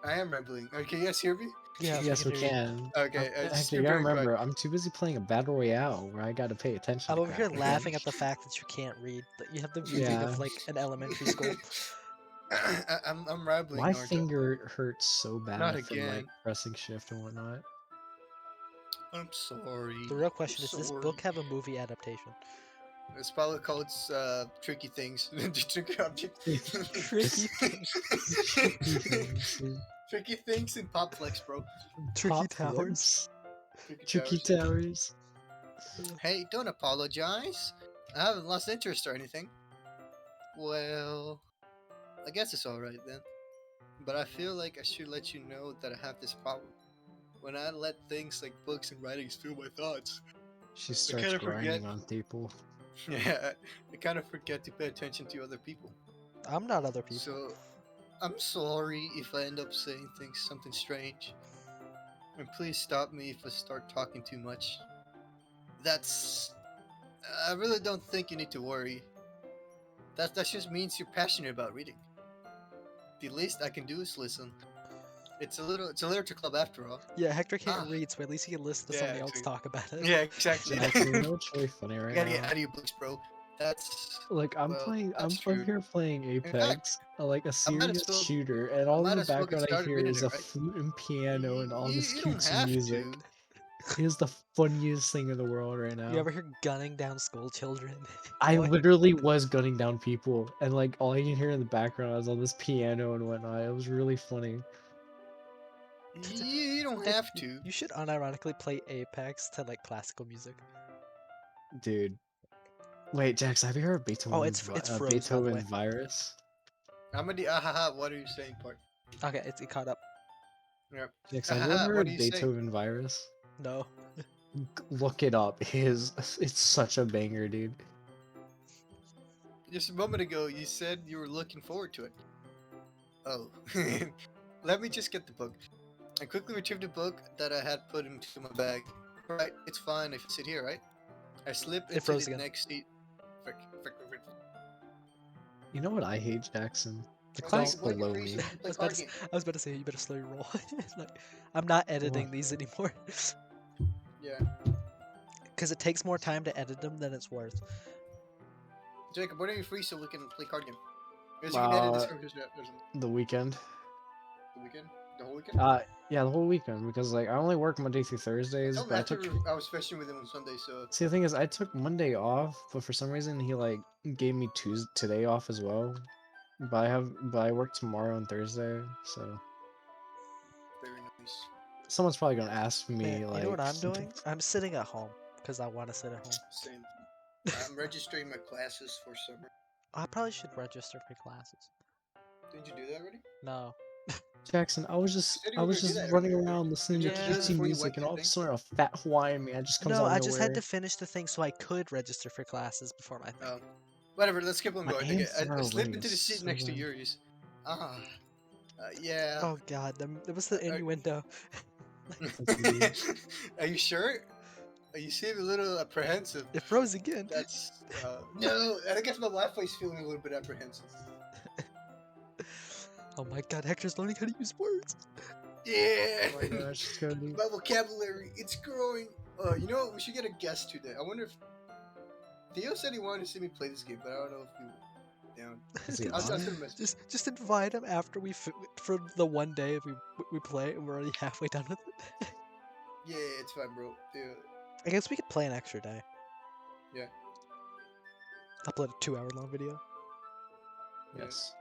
I am rambling. Okay, yes, hear me? Yeah, Yes, we hear you. can. Okay, Hector, just you gotta preparing remember, I'm too busy playing a battle royale where I gotta pay attention I'm to over here crap. laughing at the fact that you can't read. That you have the reading Yeah. of like an elementary school. I'm rambling, My aren't finger hurts so Not bad from like again. pressing shift and whatnot. I? I'm sorry. The real question I'm is, does this sorry. book have a movie adaptation? It's probably called tricky things. Tricky objects. Tricky things. Tricky things in Pop Flex, bro. Tricky Pop towers. flips. Tricky towers. Hey, don't apologize. I haven't lost interest or anything. Well, I guess it's alright then. But I feel like I should let you know that I have this problem. When I let things like books and writings fill my thoughts, She starts kinda grinding forget. on people. yeah, I kind of forget to pay attention to other people. I'm not other people. So, I'm sorry if I end up saying something strange. And please stop me if I start talking too much. I really don't think you need to worry. That just means you're passionate about reading. The least I can do is listen. It's a literature club after all. Yeah, Hector can't Ah. read, so at least he can listen to Yeah, somebody else actually. talk about it. Yeah, exactly. Jackson, you know what's really funny You right gotta get now? out of your books, bro. That's Like I'm well, playing, that's I'm true. here playing fact, Apex, like a I might as serious well shooter, and all in the get background I started hear reading is it, a right? flute and piano and all this You don't cutesy have music. to. It is the funniest thing in the world right You now. ever hear gunning down school children? I Boy. literally was gunning down people, and like all I can hear in the background is all this piano and whatnot. It was really funny. You don't Heck, have to. You should unironically play Apex to like classical music. Dude. Wait, Jax, have you heard of Oh, it's froze, by the way. Beethoven Virus? I'm a ahaha. What are you saying, part? Okay, it caught up. Yeah. Jax, have you ever What heard do of you say? Beethoven Virus? No. Look it up. It's such a banger, dude. Just a moment ago, you said you were looking forward to it. Oh. Let me just get the book. I quickly retrieved the book that I had put into my bag. Right, it's fine if I sit here, right? I slip It into froze the again. next seat. Frick. You know what I hate, Jackson? The Well, class why below freeze me. when you I play was about card to, games? I was about to say you better slow your roll. Like, I'm not editing What? these anymore Yeah. because it takes more time to edit them than it's worth. Jacob, when are you free so we can play card game? Because you can edit this conversation out or something. The weekend. The weekend? The whole weekend? Yeah, the whole weekend because like I only work Monday through Thursdays, Tell but I Matthew took. I was fishing with him on Sunday, so See, the thing is, I took Monday off, but for some reason he like gave me today off as well. But I work tomorrow and Thursday, so very nice. someone's probably gonna ask me Man, like. you know what I'm doing? I'm sitting at home because I want to sit at home. Same. I'm registering my classes for summer. I probably should register for classes. Didn't you do that already? No. Jackson, I was You just said you I were was gonna do just that running earlier. around listening Did to you do that cutesy before you music, went and to all the of a thing? sudden a fat Hawaiian man just comes No, out of I just had nowhere. to finish the thing so I could register for classes before my thing. Whatever, let's keep on My going. aim Okay, far I slipped away into is the seat so next to bad. Yuri's. Yeah. Oh god, that was the innuendo. Are you sure? You seem a little apprehensive. It froze again. That's no. I guess my Wi-Fi's feeling a little bit apprehensive. Oh my god, Hector's learning how to use words. Yeah. Oh my gosh, Cody. My vocabulary, it's growing. You know what? We should get a guest today. I wonder if Theo said he wanted to see me play this game, but I don't know if he down. Is he I'll on? send him a message. Just invite him after for the one day we play and we're already halfway done with it. Yeah, it's fine, bro. Yeah. I guess we could play an extra day. Yeah. Upload a 2-hour-long video. Yes.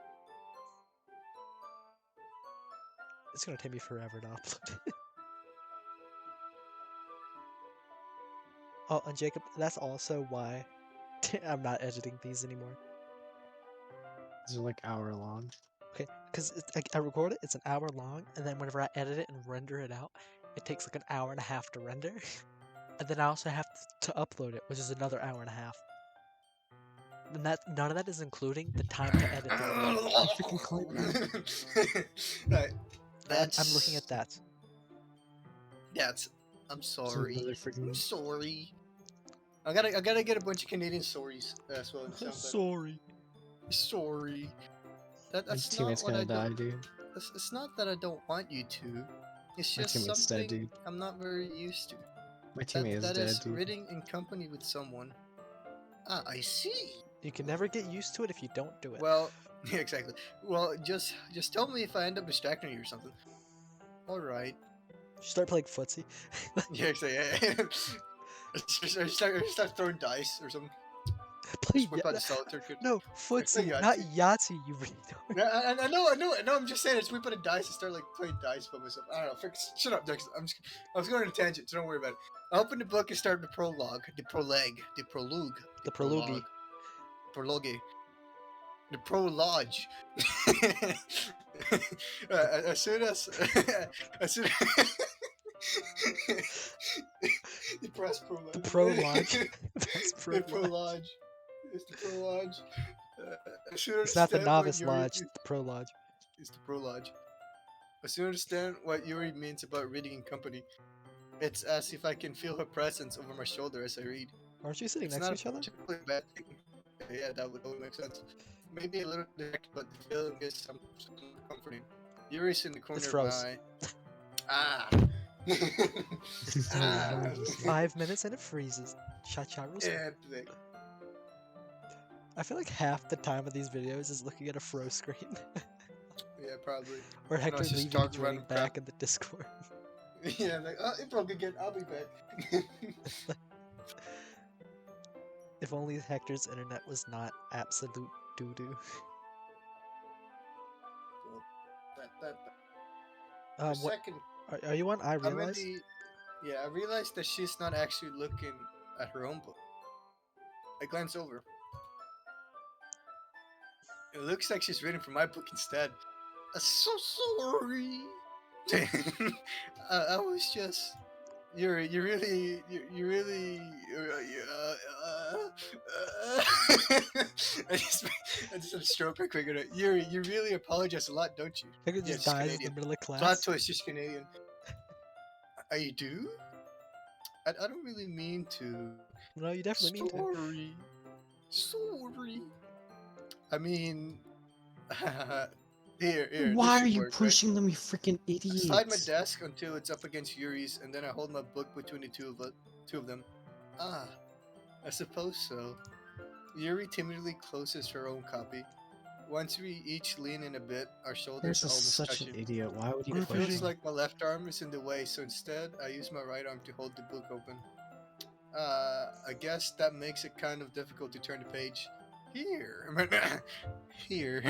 It's gonna take me forever to upload. Oh, and Jacob, that's also why I'm not editing these anymore. These are like hour long. Okay, because I record it, it's an hour long, and then whenever I edit it and render it out, it takes like an hour and a half to render. And then I also have to upload it, which is another hour and a half. And none of that is including the time to edit the video. Right. I'm looking at that. I'm Some sorry. really freaking- I'm sorry. I gotta get a bunch of Canadian stories as well. Sorry. Sorry. My That's not teammate's what gonna I die, don't. dude. It's not that I don't want you to. It's My just teammate's dead, something dude. I'm not very used to. My teammate is That dead, is dude. reading in company with someone. Ah, I see. You can never get used to it if you don't do it. Well, yeah, exactly. Well, just tell me if I end up distracting you or something. All right. Start playing footsie. Yeah, exactly. Yeah. Start throwing dice or something. Play Just whip out the solitaire kit. No, footsie, Yahtzee. not Yahtzee, you retard. Yeah, I know. I'm just saying. I just whip out a dice and start like playing dice by myself. I don't know. Shut up, Dex. I was going on a tangent, so don't worry about it. I open the book and start the prologue, the prologue, the prologue, The prologue. prologue, the prologue. As soon as you press prologue. The prologue. That's The prologue. prologue. It's the prologue. As soon as It's not the understand what novice Yuri- lodge, it's the prologue. It's the prologue. I soon understand what Yuri means about reading in company. It's as if I can feel her presence over my shoulder as I read. Aren't you sitting It's next to not each other? particularly bad thing. Yeah, that would make sense. Maybe a little direct, but the feeling is something comforting. Yuri's in the corner of my froze. eye. Ah. Ah. 5 minutes and it freezes. Cha-cha rules. Yeah, like, I feel like half the time of these videos is looking at a froze screen. yeah, probably. Or Hector it's just leaving talking and joining random crap. back in the Discord. Yeah, like, oh, it broke again. I'll be back. If only Hector's internet was not absolute doo-doo. For a What? second, Are you on I I'm Realize? I realized that she's not actually looking at her own book. I glance over. It looks like she's reading from my book instead. I'm so sorry. I was just. You really. I just had a stroke right quick. You really apologize a lot, don't you? Hector Yeah, just she's dies in Canadian. the middle of Plot class. twist, she's Canadian. You do? I don't really mean to. No, you definitely mean to. Sorry. I mean, here. Why this are should you work, right? pushing them, you freaking I idiots? slide my desk until it's up against Yuri's, and then I hold my book between the two of them. Ah, I suppose so. Yuri timidly closes her own copy. Once we each lean in a bit, our shoulders This is almost such an touching. idiot. Why would you It Group push feels reading. them? like my left arm is in the way, so instead, I use my right arm to hold the book open. I guess that makes it kind of difficult to turn the page. Here. Here.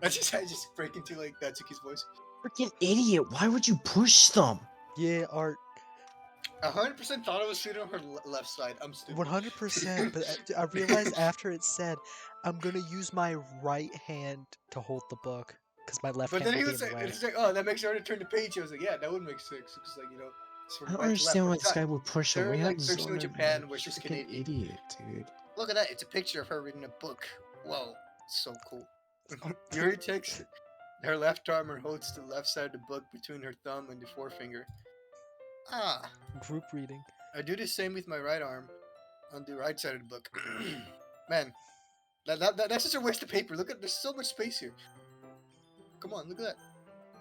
I just break into like Datsuki's voice. Freaking idiot! Why would you push them? Yeah, art. 100% thought I was sitting on her left side. I'm stupid. 100%. But I realized after it said, I'm gonna use my right hand to hold the book because my left But hand then will he be was in the like, way. it's like, oh, that makes it hard to turn the page. I was like, yeah, that would make sense. Because, like, it's I from don't right to left. understand why But this guy would push them. they're We like, had there's no Zona, Japan like, where she's freaking Canadian. idiot, dude. Look at that. It's a picture of her reading a book. Whoa. So cool. Oh, Yuri takes her left arm and holds the left side of the book between her thumb and the forefinger. Ah. Group reading. I do the same with my right arm on the right side of the book. Man, that's just a waste of paper. Look at, there's so much space here. Come on, look at that.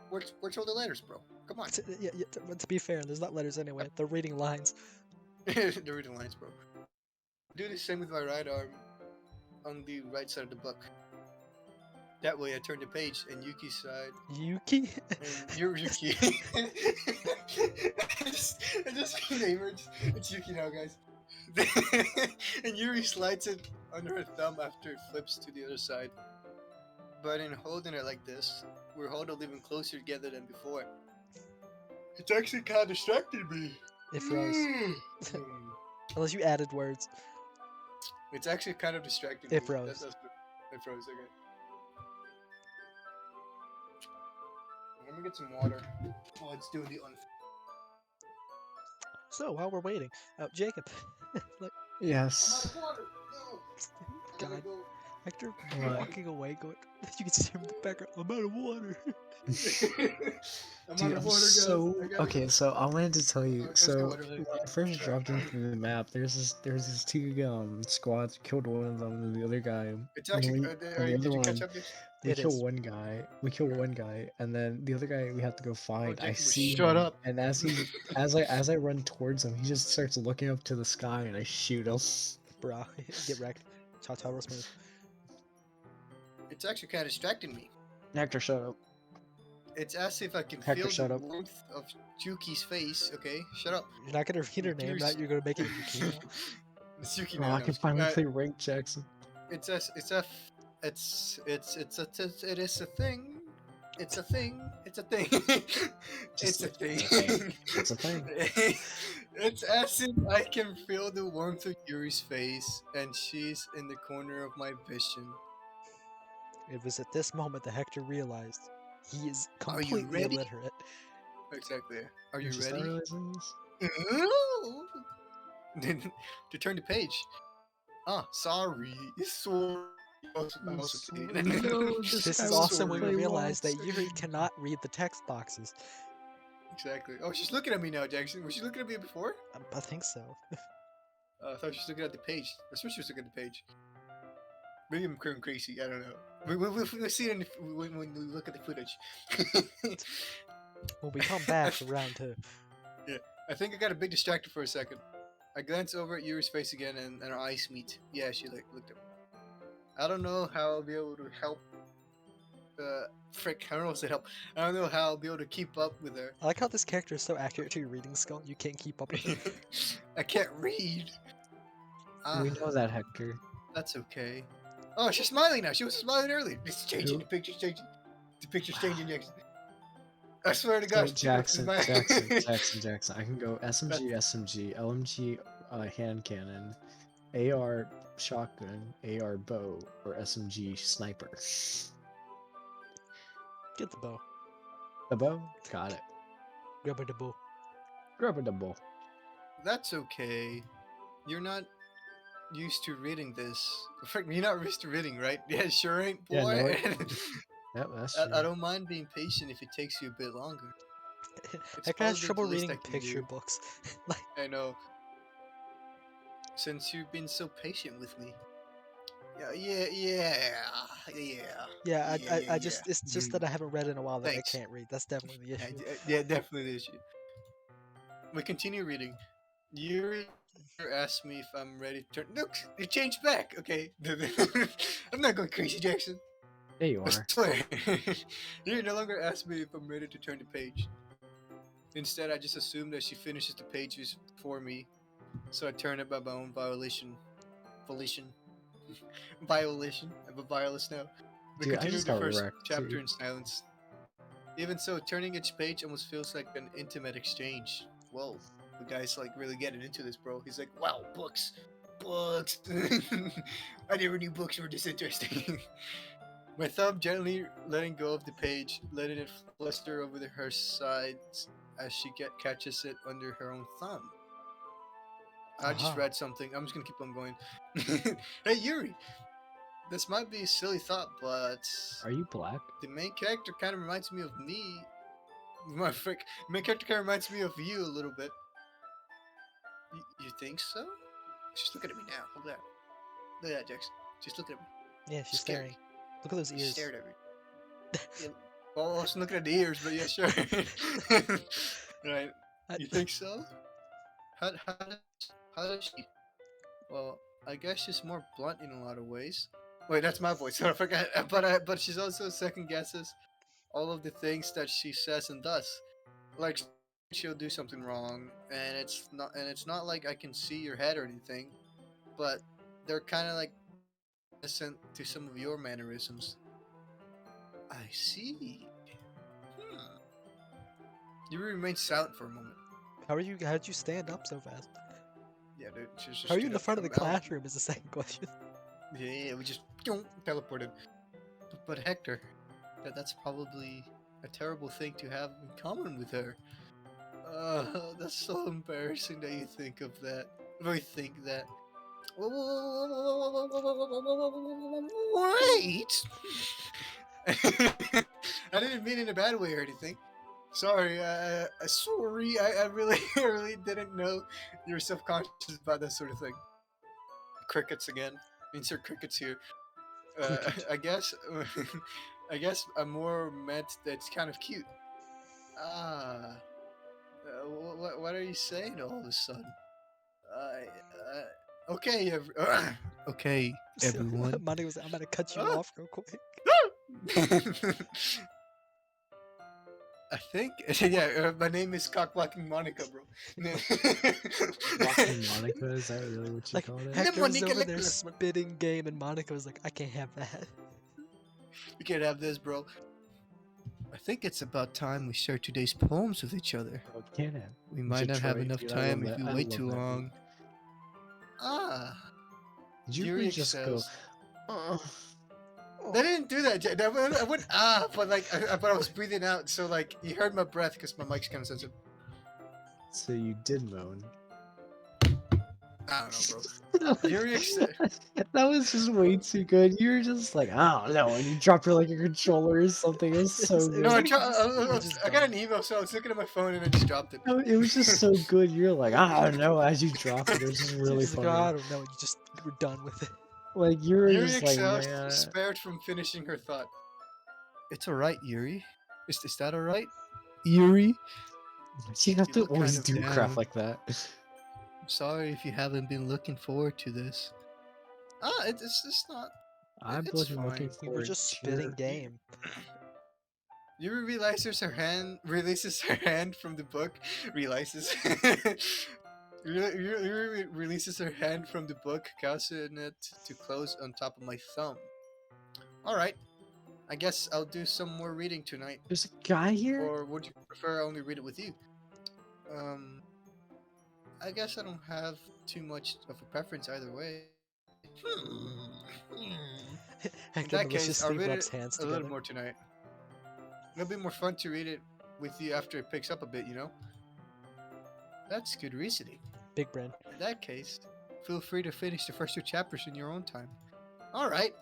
Where's all the letters, bro? Come on. Yeah, to be fair, there's not letters anyway. They're reading lines. They're reading lines, bro. Do the same with my right arm on the right side of the book. That way I turn the page and Yuki's side Yuki? and you're Yuki. I just name her. It's Yuki now, guys. And Yuri slides it under her thumb after it flips to the other side. But in holding it like this, we're huddled even closer together than before. It's actually kind of distracted me. It froze. Unless you added words. It's actually kind of distracting. It me. froze. It froze. Okay. Let me get some water. Oh, it's doing the So, while we're waiting, Jacob. Like, Yes. water. No. God. Hector What? walking away going, you can see him in the background, I'm out of water. I'm Dude, out of I'm water, guys. so I gotta okay. go. So I wanted to tell you. Let's get So water later. when I first dropped into the map, there's these two squads. Killed one of them, and the other guy. It's and actually. we- and the Did other you catch one, up? This? we It kill is. one guy. We kill one guy, and then the other guy we have to go find. I Jacob, see shut him, up. and as I run towards him, he just starts looking up to the sky, and I shoot him. Bruh, get wrecked. Cha-cha real smooth. It's actually kind of distracting me. Hector, shut up. It's as if I can Hector, feel shut the up. warmth of Yuki's face. Okay, shut up. You're not gonna read her name, Yours- now you're gonna make it Yuki now. It's Yuki Oh, now. I no, can it's- finally play ranked, Jackson. It's a it's a it's it is a thing. It's a thing. It's a thing. It's a thing. It's a thing. It's as if I can feel the warmth of Yuri's face, and she's in the corner of my vision. It was at this moment that Hector realized he is Are you completely ready? illiterate. Exactly. Are you Did start ready? realizing this? To turn the page. Ah, sorry. Sorry. I'm also Canadian. This I is will also when we play realized that lots. Yuri cannot read the text boxes. Exactly. Oh, she's looking at me now, Jackson. Was she looking at me before? I think so. I thought she was looking at the page. That's what she was looking at the page. Maybe I'm going crazy. I don't know. We'll see it when we look at the footage. When we come back for round 2. I think I got a bit distracted for a second. I glance over at Yuri's face again, and our eyes meet. Yeah, she looked at me. I don't know how I'll be able to help. Frick, I don't know if to help. I don't know how I'll be able to keep up with her. I like how this character is so accurate to your reading skill, you can't keep up with it. I can't read. Ah, We know that, Hector. that's okay. Oh, she's smiling now. She was smiling earlier. It's changing. Who? The picture's changing. The picture's changing, Jackson. I swear to So, God. she Jackson, looks smiling. Jackson. I can go SMG, LMG, hand cannon, AR shotgun, AR bow, or SMG sniper. Get the bow. The bow? Got it. Grab the bow. Grab the bow. That's okay. You're not used to reading this. Frick, you're not used to reading, right? Yeah, sure ain't, boy. Yeah, no, Yep, that's true. I don't mind being patient if it takes you a bit longer. It's Hector has probably trouble the least reading I can picture do. books. Like, I know. Since you've been so patient with me. Yeah. I just, it's just that I haven't read in a while that Thanks. I can't read. That's definitely the issue. Yeah, definitely the issue. We continue reading. Yuri Asked me if I'm ready to turn. Look, it changed back. Okay, I'm not going crazy, Jackson. There you I are. swear. You no longer ask me if I'm ready to turn the page. Instead, I just assume that she finishes the pages for me, so I turn it by my own volition. Violation. I'm a violist now. We Dude, I continue just the got first wrecked, chapter too. in silence. Even so, turning each page almost feels like an intimate exchange. Whoa, the guy's like really getting into this, bro. He's like, wow, books. Books. I never knew books were this interesting. My thumb gently letting go of the page, letting it fluster over her sides as she catches it under her own thumb. I just Aha. read something. I'm just gonna keep on going. Hey Yuri, this might be a silly thought, but Are you black? the main character kind of reminds me of me. My frick, main character kind of reminds me of you a little bit. You think so? Just look at me now. Look at that. Look at that, Jackson. Just look at me. Yeah, she's Scared. staring. Look at those She ears. stared at me. Yeah, well, I was looking at the ears, but yeah, sure. Right. I- You think so? How does she? Well, I guess she's more blunt in a lot of ways. Wait, that's my voice. I forgot. But she's also second guesses all of the things that she says and does. Like she'll do something wrong, and it's not like I can see your head or anything, but they're kind of like innocent to some of your mannerisms. I see. Hmm. You remain silent for a moment. How'd you stand up so fast? Yeah, dude. She just How are you in stood the up. front of the classroom is the second question. Yeah, we just teleported. But Hector, that's probably a terrible thing to have in common with her. That's so embarrassing that you think of that. Or you think that. Wait! I didn't mean in a bad way or anything. Sorry, sorry. I really, I really didn't know you were self-conscious about that sort of thing. Crickets again. Insert crickets here. Cricket. I guess, I guess I'm more meant that it's kind of cute. Ah, what are you saying all of a sudden? Okay, okay, everyone. Money was. I'm gonna cut you Ah! off real quick. I think, yeah, my name is Cockblocking Monica, bro. Walking Monica, is that really what you Like called it? Hector was Monica over there Leclerc. spitting game, and Monica was like, "I can't have that." You can't have this, bro. I think it's about time we share today's poems with each other. Oh, can it? We might not have enough Dude, time if we I wait love too that beat. long. Ah, Did you Yuri really just go? excels. Oh. I didn't do that. I went but like, but I was breathing out, so like you heard my breath because my mic's kind of sensitive. So you did moan. I don't know, bro. Yuri That was just way too good. You were just like, I don't know, and you dropped your like a controller or something. It was so It No, was good. like it was just I got dumb. an email, so I was looking at my phone and I just dropped it. No, it was just so good. You're like, I don't know, as you dropped it. It was just really She's like, "Oh, I funny. don't know. You were done with it. Like you were Yuri just like, excels, man. spared from finishing her thought. It's alright, Yuri. Is that alright? Yuri? You have You to look always kind of do crap down. like that. I'm sorry if you haven't been looking forward to this. It's not. I've It's been looking fine. We were forward just to spitting game." Yuri releases her hand from the book. Realizes. Yuri releases her hand from the book, causing it to close on top of my thumb. Alright, I guess I'll do some more reading tonight. There's a guy here? Or would you prefer I only read it with you? I guess I don't have too much of a preference either way. In Hector that case, I'll maliciously read rubs it hands a little together. more tonight. It'll be more fun to read it with you after it picks up a bit, you know? That's good reasoning. Big brain. In that case, feel free to finish the first two chapters in your own time. Alright.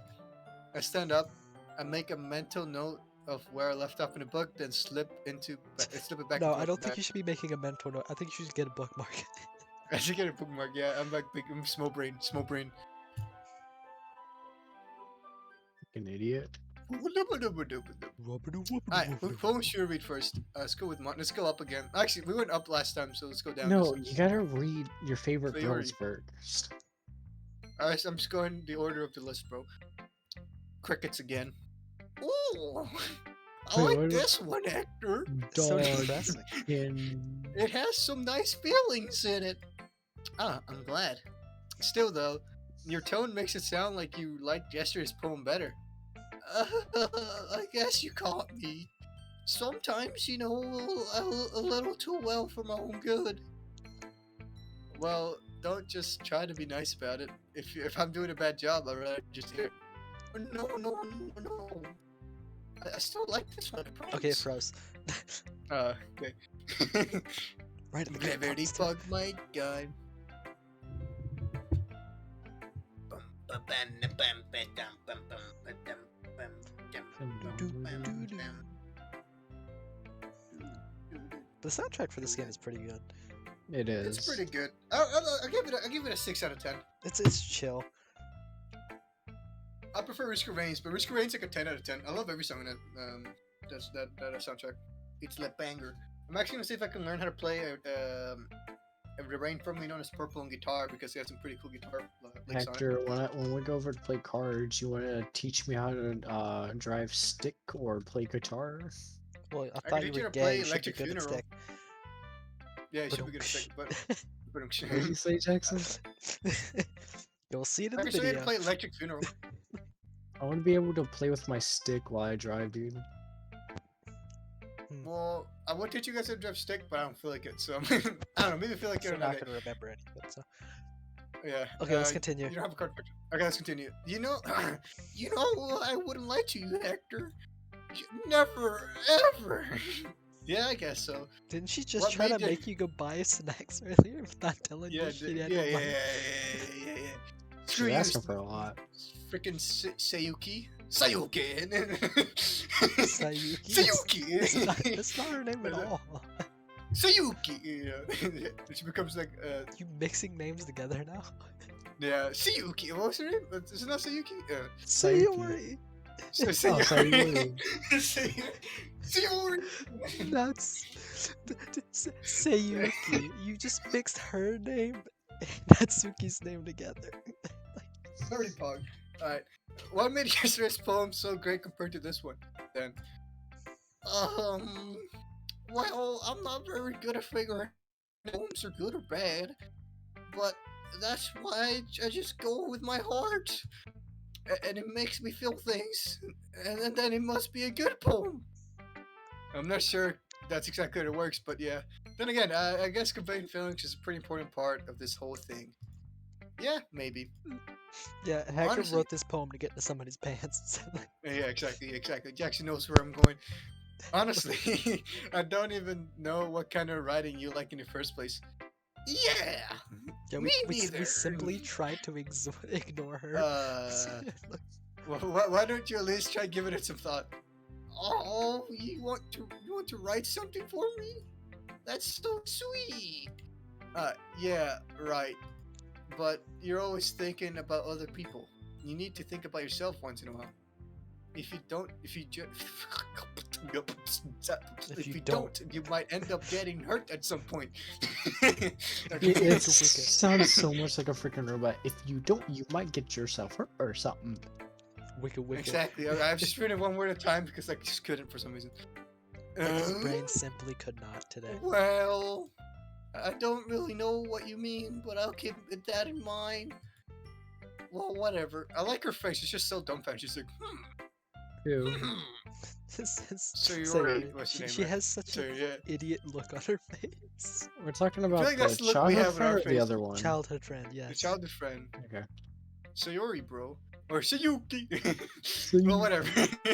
I stand up, I make a mental note of where I left off in the book, then slip it back No, into I my don't think bag. you should be making a mental note. I think you should get a bookmark. I should get a bookmark, yeah. I'm like big, small brain. Fucking idiot. Alright, who should we read first? Let's go with Let's go up again. Actually, we went up last time, so let's go down. No, this you gotta read your favorite So you already- girls first. Alright, so I'm just going the order of the list, bro. Crickets again. Ooh, I Wait, like what- this one, Hector. It's so Dog depressing. It has some nice feelings in it. Ah, I'm glad. Still, though, your tone makes it sound like you liked yesterday's poem better. I guess you caught me. Sometimes, you know, a little too well for my own good. Well, don't just try to be nice about it. If I'm doing a bad job, I'd rather just hear. No. I still like this one. I promise. Okay, it froze. Okay. Right in the Gravity box. bug, my god. The soundtrack for this game is pretty good. It is. It's pretty good. I'll give it a 6 out of 10. It's chill. I prefer Risk of Rains, but Risk of Rains like a 10 out of 10. I love every song in that soundtrack. It's like banger. I'm actually gonna see if I can learn how to play the Rain formerly known as Purple on guitar because he has some pretty cool guitar licks on it. Hector, when we go over to play cards, you want to teach me how to drive stick or play guitar? Well, I can thought you teach you were to play gay. You should be Electric good at Funeral. stick. Yeah, you should be good at stick, but What did you say, Jackson? You'll see it in I the can show you how to video. play Electric Funeral. I want to be able to play with my stick while I drive, dude. Well, I would teach you guys how to drive stick, but I don't feel like it. So I don't know. Maybe I feel like it You're another not day. gonna remember any of it. So. Yeah. Okay, let's continue. You don't have a card picture. Okay, let's continue. You know, I wouldn't lie to you, Hector. Never, ever. Yeah, I guess so. Didn't she just What try to made you- make you go buy snacks earlier without telling Yeah, you she had yeah, no yeah, money? yeah. She's asking for a lot. Freaking Sayuki. Sayuki. Sayuki? Sayuki. That's not her name at all. Sayuki. Yeah. She becomes like You mixing names together now? yeah, Sayuki. What was her name? Isn't that Sayuki? Yeah. Sayori. Sayuri. Sayuri. That's Sayuki. You just mixed her name and Natsuki's name together. Sorry, Pog. Alright. What made yesterday's poem so great compared to this one, then? Well, I'm not very good at figuring if poems are good or bad, but that's why I just go with my heart. And it makes me feel things, and then it must be a good poem. I'm not sure that's exactly how it works, but yeah. Then again, I guess conveying feelings is a pretty important part of this whole thing. Yeah, maybe. Yeah, Hacker Honestly- wrote this poem to get into somebody's pants. Yeah, exactly. Jackson knows where I'm going. Honestly, I don't even know what kind of writing you like in the first place. Yeah! Yeah, Me we neither. simply tried to ignore her. Look, Well, why don't you at least try giving it some thought? Oh, you want to write something for me? That's so sweet. Yeah, right. But you're always thinking about other people. You need to think about yourself once in a while. If you don't, you might end up getting hurt at some point. It sounds so much like a freaking robot. If you don't, you might get yourself hurt or something. wicked. Exactly. I've just written one word at a time because I just couldn't for some reason. His brain simply could not today. Well, I don't really know what you mean, but I'll keep that in mind. Well, whatever. I like her face. It's just so dumbfounded. She's like, Ew. Sayori, what's her name, She right? has such So an yeah. idiot look on her face. We're talking about like that's the the look we childhood have on our friend or the face. other one? Childhood friend, yes. The childhood friend. Okay. Sayori, bro. Or Sayuki. Sayuki. Well, whatever.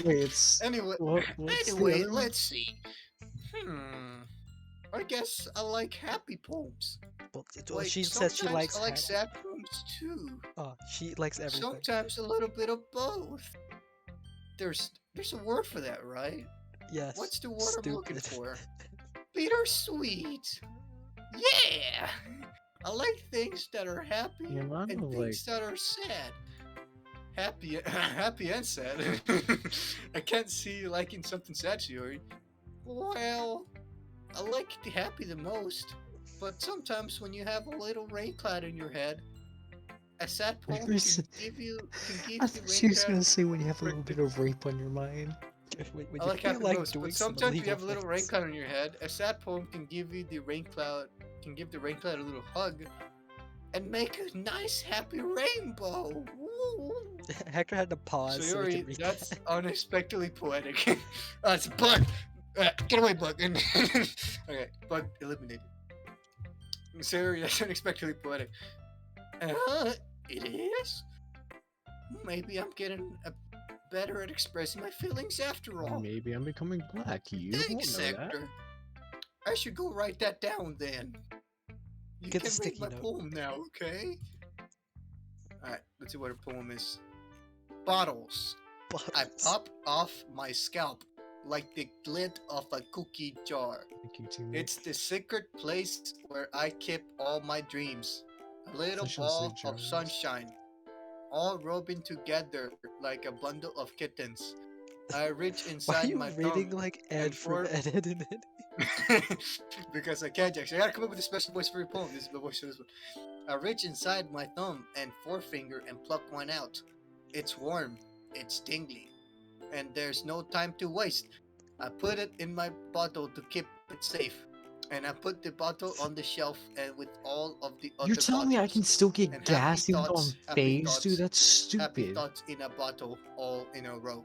Wait, it's Anyway, what's the anyway, other one? let's see. I guess I like happy poems. Well, Like, she says she sometimes likes I like happy- sad poems too. Oh, she likes everything. Sometimes a little bit of both. There's a word for that, right? Yes. What's the word I'm looking stupid. for? Bittersweet. Yeah. I like things that are happy Yeah, mine and was things that are sad. happy, happy and sad. I can't see you liking something sad, Shiori. Well, I like the happy the most, but sometimes when you have a little rain cloud in your head, a sad I poem was- can give I the thought rain she was cloud. gonna say when you have a little bit of rape on your mind. When I you like feel happy like most, doing but some sometimes you illegal have a little rain things. cloud in your head. A sad poem can give you the rain cloud, can give the rain cloud a little hug, and make a nice happy rainbow. Woo. Hector had to pause so he Sayori, could read that's that. unexpectedly poetic. It's a bug. Get away, bug. Okay, bug eliminated. Sayori, that's unexpectedly poetic. It is. Maybe I'm getting better at expressing my feelings after all. Maybe I'm becoming black. You Thanks, won't know that. Hector. I should go write that down then. You Get the can read sticky my note. poem now, okay? Alright, let's see what her poem is. Bottles. I Bottles. pop off my scalp like the lid of a cookie jar. Thank you, teammate. It's the secret place where I keep all my dreams. A little Sunshine State ball of jars. sunshine, all rubbing together like a bundle of kittens. I reach Why are inside you my reading thumb like Ed and from pour- Ed, Ed, and Ed? because I can't actually. I gotta come up with a special voice for your poem. This is the voice for this one. I reach inside my thumb and forefinger and pluck one out. It's warm, it's tingly, and there's no time to waste. I put it in my bottle to keep it safe, and I put the bottle on the shelf and with all of the other You're telling me I can bottles. still get And gas even though I'm happy phased, dude? thoughts, That's happy stupid. thoughts in a bottle, all in a row.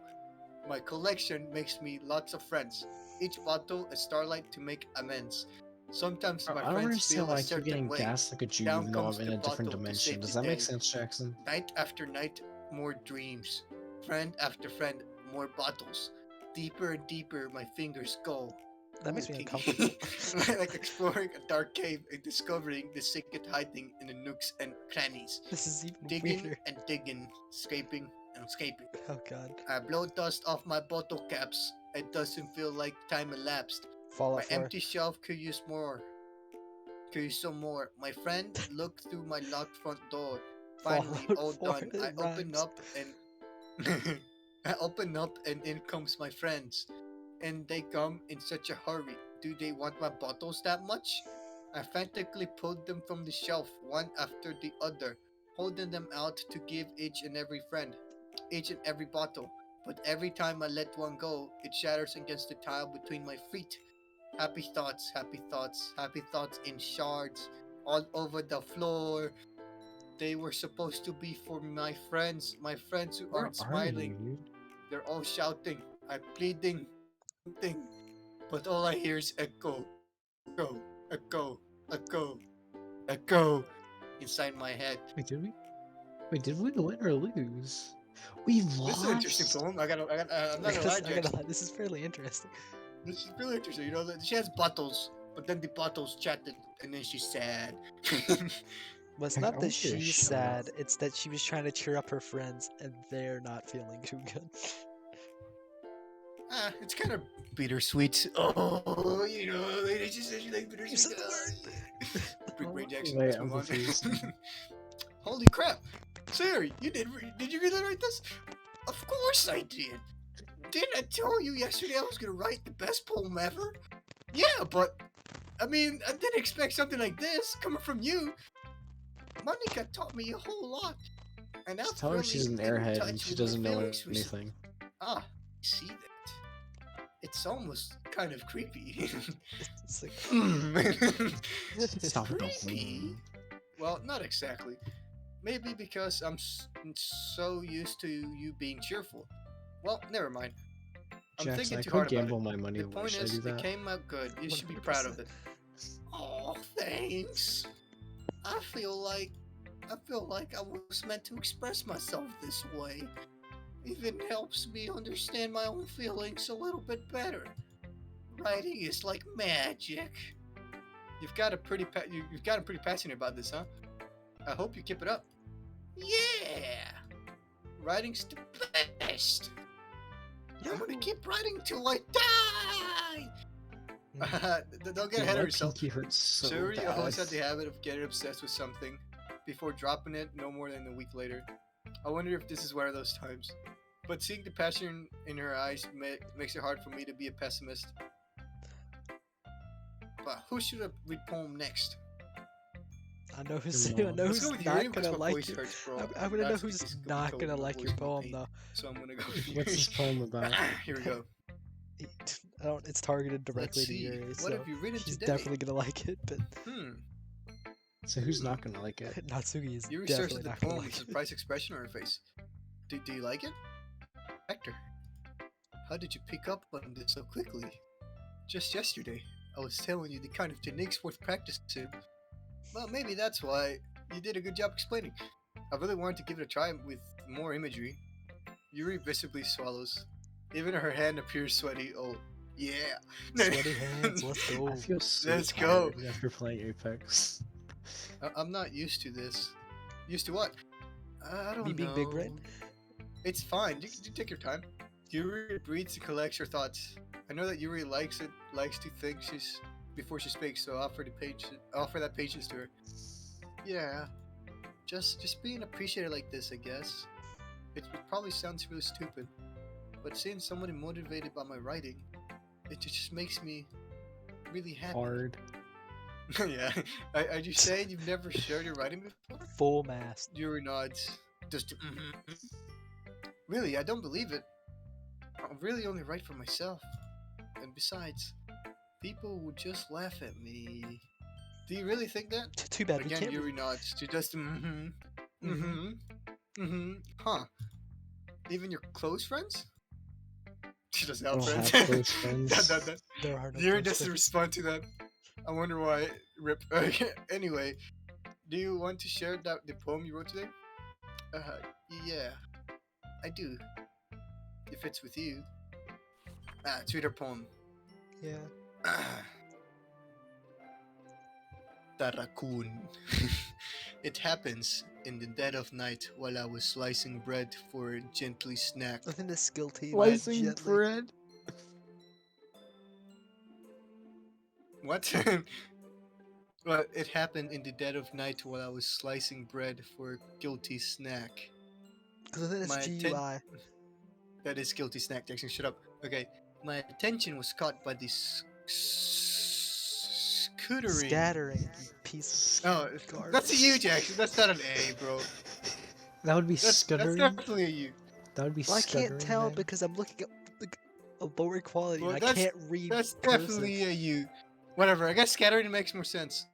My collection makes me lots of friends. Each bottle a starlight to make amends. Sometimes Bro, my I don't friends understand feel why a I keep certain getting way. gas like a Jew Down even though comes I'm in the a different bottle to dimension. save Does the that make day. sense, Jackson? Night after night, more dreams. Friend after friend, more bottles. Deeper and deeper my fingers go. That makes Ooh, me kinky. uncomfortable. Like exploring a dark cave and discovering the secret hiding in the nooks and crannies. This is even Digging weirder. and digging, scraping and scraping. Oh god. I blow dust off my bottle caps. It doesn't feel like time elapsed. Fallout My 4. empty shelf could use more. Could use some more. My friend looked through my locked front door. Finally, Fallout all 4, done. it I open rhymes. up and I open up and in comes my friends. And they come in such a hurry. Do they want my bottles that much? I frantically pulled them from the shelf, one after the other, holding them out to give each and every friend, each and every bottle. But every time I let one go, it shatters against the tile between my feet. Happy thoughts, happy thoughts, happy thoughts in shards all over the floor. They were supposed to be for my friends who Where aren't are you, smiling. dude? They're all shouting, I'm pleading, thing. But all I hear is echo, echo, echo, echo, echo inside my head. Wait, did we? Wait, did we win or lose? We This is an interesting lost. poem. I'm not gonna lie, I gotta Jackson. lie, this is fairly interesting. This is really interesting. You know, she has bottles, but then the bottles chatted, and then she's sad. Well, it's I not that want you to she's shut up. sad, it's that she was trying to cheer up her friends and they're not feeling too good. It's kind of bittersweet. Oh, you know, it's just you like You said bittersweet. the word. Big Brain Jackson. Wait, Let's I'm move on. confused. Holy crap, Siri, you did you really write this? Of course I did. Didn't I tell you yesterday I was gonna write the best poem ever? Yeah, but I mean, I didn't expect something like this coming from you. Monica taught me a whole lot, and Just I've tell her really she's an been in airhead touch and she with my doesn't know feelings recently. anything. Ah, I see that. It's kind of creepy. It's like, Stop it, don't Creepy? blame. Well, not exactly. Maybe because I'm so used to you being cheerful. Well, never mind. I'm Jackson, thinking I too could hard about gamble it. my money The away. point Should I is, do it that? came out good. You should be proud of 100%. it. Oh, thanks. I feel like I was meant to express myself this way. Even helps me understand my own feelings a little bit better. Writing is like magic. You've got a pretty you've gotten pretty passionate about this, huh? I hope you keep it up. Yeah, writing's the best. I'm gonna keep writing till I die. Don't get Dude, ahead my of yourself. pinky hurts so Suri bad. always had the habit of getting obsessed with something before dropping it no more than a week later. I wonder if this is one of those times. But seeing the passion in her eyes makes it hard for me to be a pessimist. But who should I read poem next? I know who's Your I know Let's go who's with Yuri not because gonna my like voice it. hurts, bro. I'm gonna know Last week who's is could be not told gonna my like voice your went poem pain. though. So I'm gonna go with What's Yuri. this poem about? Here we go. I don't. It's targeted Let's directly to see. Yuri, What so have you written she's today? definitely gonna like it. But Hmm. So who's not gonna like it? Natsuki is Yuri definitely searches the not gonna poem like with a it. surprised expression on her face. Do you like it? Hector, how did you pick up on this so quickly? Just yesterday, I was telling you the kind of techniques worth practicing. Well, maybe that's why you did a good job explaining. I really wanted to give it a try with more imagery. Yuri visibly swallows. Even her hand appears sweaty. Oh, yeah. Sweaty hands. Let's go. I feel so Let's go. tired after playing Apex. I'm not used to this. Used to what? I don't Me know. being big red? It's fine. You take your time. Yuri breathes and collects her thoughts. I know that Yuri likes to think she's before she speaks, so I offer that patience to her. Yeah, just being appreciated like this, I guess. It probably sounds really stupid, but seeing someone motivated by my writing, it just makes me really happy. Hard. Yeah. Are you saying you've never shared your writing before? Full mast. Yuri nods. Just really, I don't believe it. I really only write for myself. And besides, people would just laugh at me. Do you really think that? Too bad we Again, can't. Yuri nods. She just Huh. Even your close friends? She doesn't I have don't friends. have close friends. There are no Yuri close doesn't friends. respond to that. I wonder why. Rip. Anyway, do you want to share the poem you wrote today? Yeah, I do. If it's with you. It's read her poem. Yeah. The raccoon. It happens in the dead of night while I was slicing bread for a gently snack. Nothing to skill team. Slicing Gently. bread. What? Well, it happened in the dead of night while I was slicing bread for a guilty snack. Because then it's My GUI. That is guilty snack, Jackson. Shut up. Okay. My attention was caught by this scootering. Scattering. You piece Oh, of garbage. that's a U, Jackson. That's not an A, bro. That would be That's scuttering. definitely a U. That would be Well, I scuttering. can't tell then. because I'm looking at a lower quality Well, and I can't read That's cursive. definitely a U. Whatever. I guess scattering makes more sense.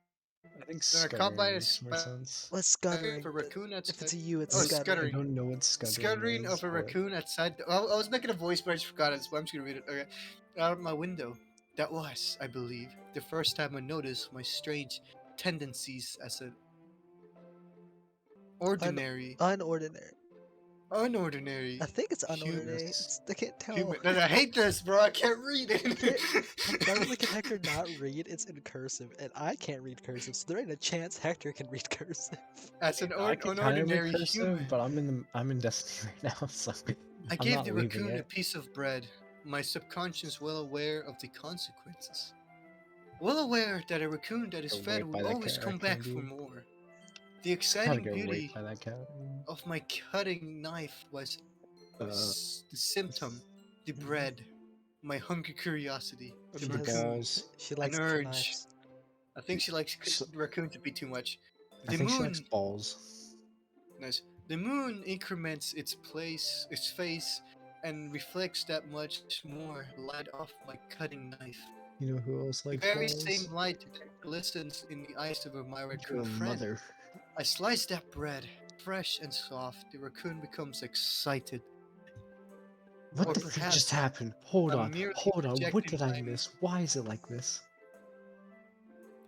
I think They're caught by scuttering a makes more sense. What's scuttering? For raccoon If outside. it's a U, it's Oh, I scuttering. scuttering. don't know what scuttering Scuttering is, of a but- raccoon outside. I was making a voice, but I just forgot it, so I'm just gonna read it. Okay. Out of my window. That was, I believe, the first time I noticed my strange tendencies as an ordinary, Unordinary. unordinary I think it's unordinary. Humans. I can't tell. human. No, I hate this, bro. I can't read it. Not only can Hector not read, it's in cursive, and I can't read cursive, so there ain't a chance Hector can read cursive. As an I can kind of unordinary read cursive, human. but I'm in Destiny right now, so I I'm gave not the leaving raccoon a it. piece of bread, my subconscious well aware of the consequences. Well aware that a raccoon that is Got fed raped by will that always cat, come back for dude. more. The Gotta exciting get beauty raped by that cat. of my cutting knife was Uh, the symptom, the bread, my hungry curiosity, the She the has- raccoon, balls. She likes an the urge. knives. I think she likes So- the raccoon to be too much. I The think she moon, likes balls. nice. The moon increments its face, and reflects that much more light off my cutting knife. You know who else The likes very balls? same light that glistens in the eyes of my Your raccoon friend. mother. I slice that bread, fresh and soft. The raccoon becomes excited. What Or the fuck perhaps just happened? Hold I'm on, merely hold on. What projecting did I my- miss? Why is it like this?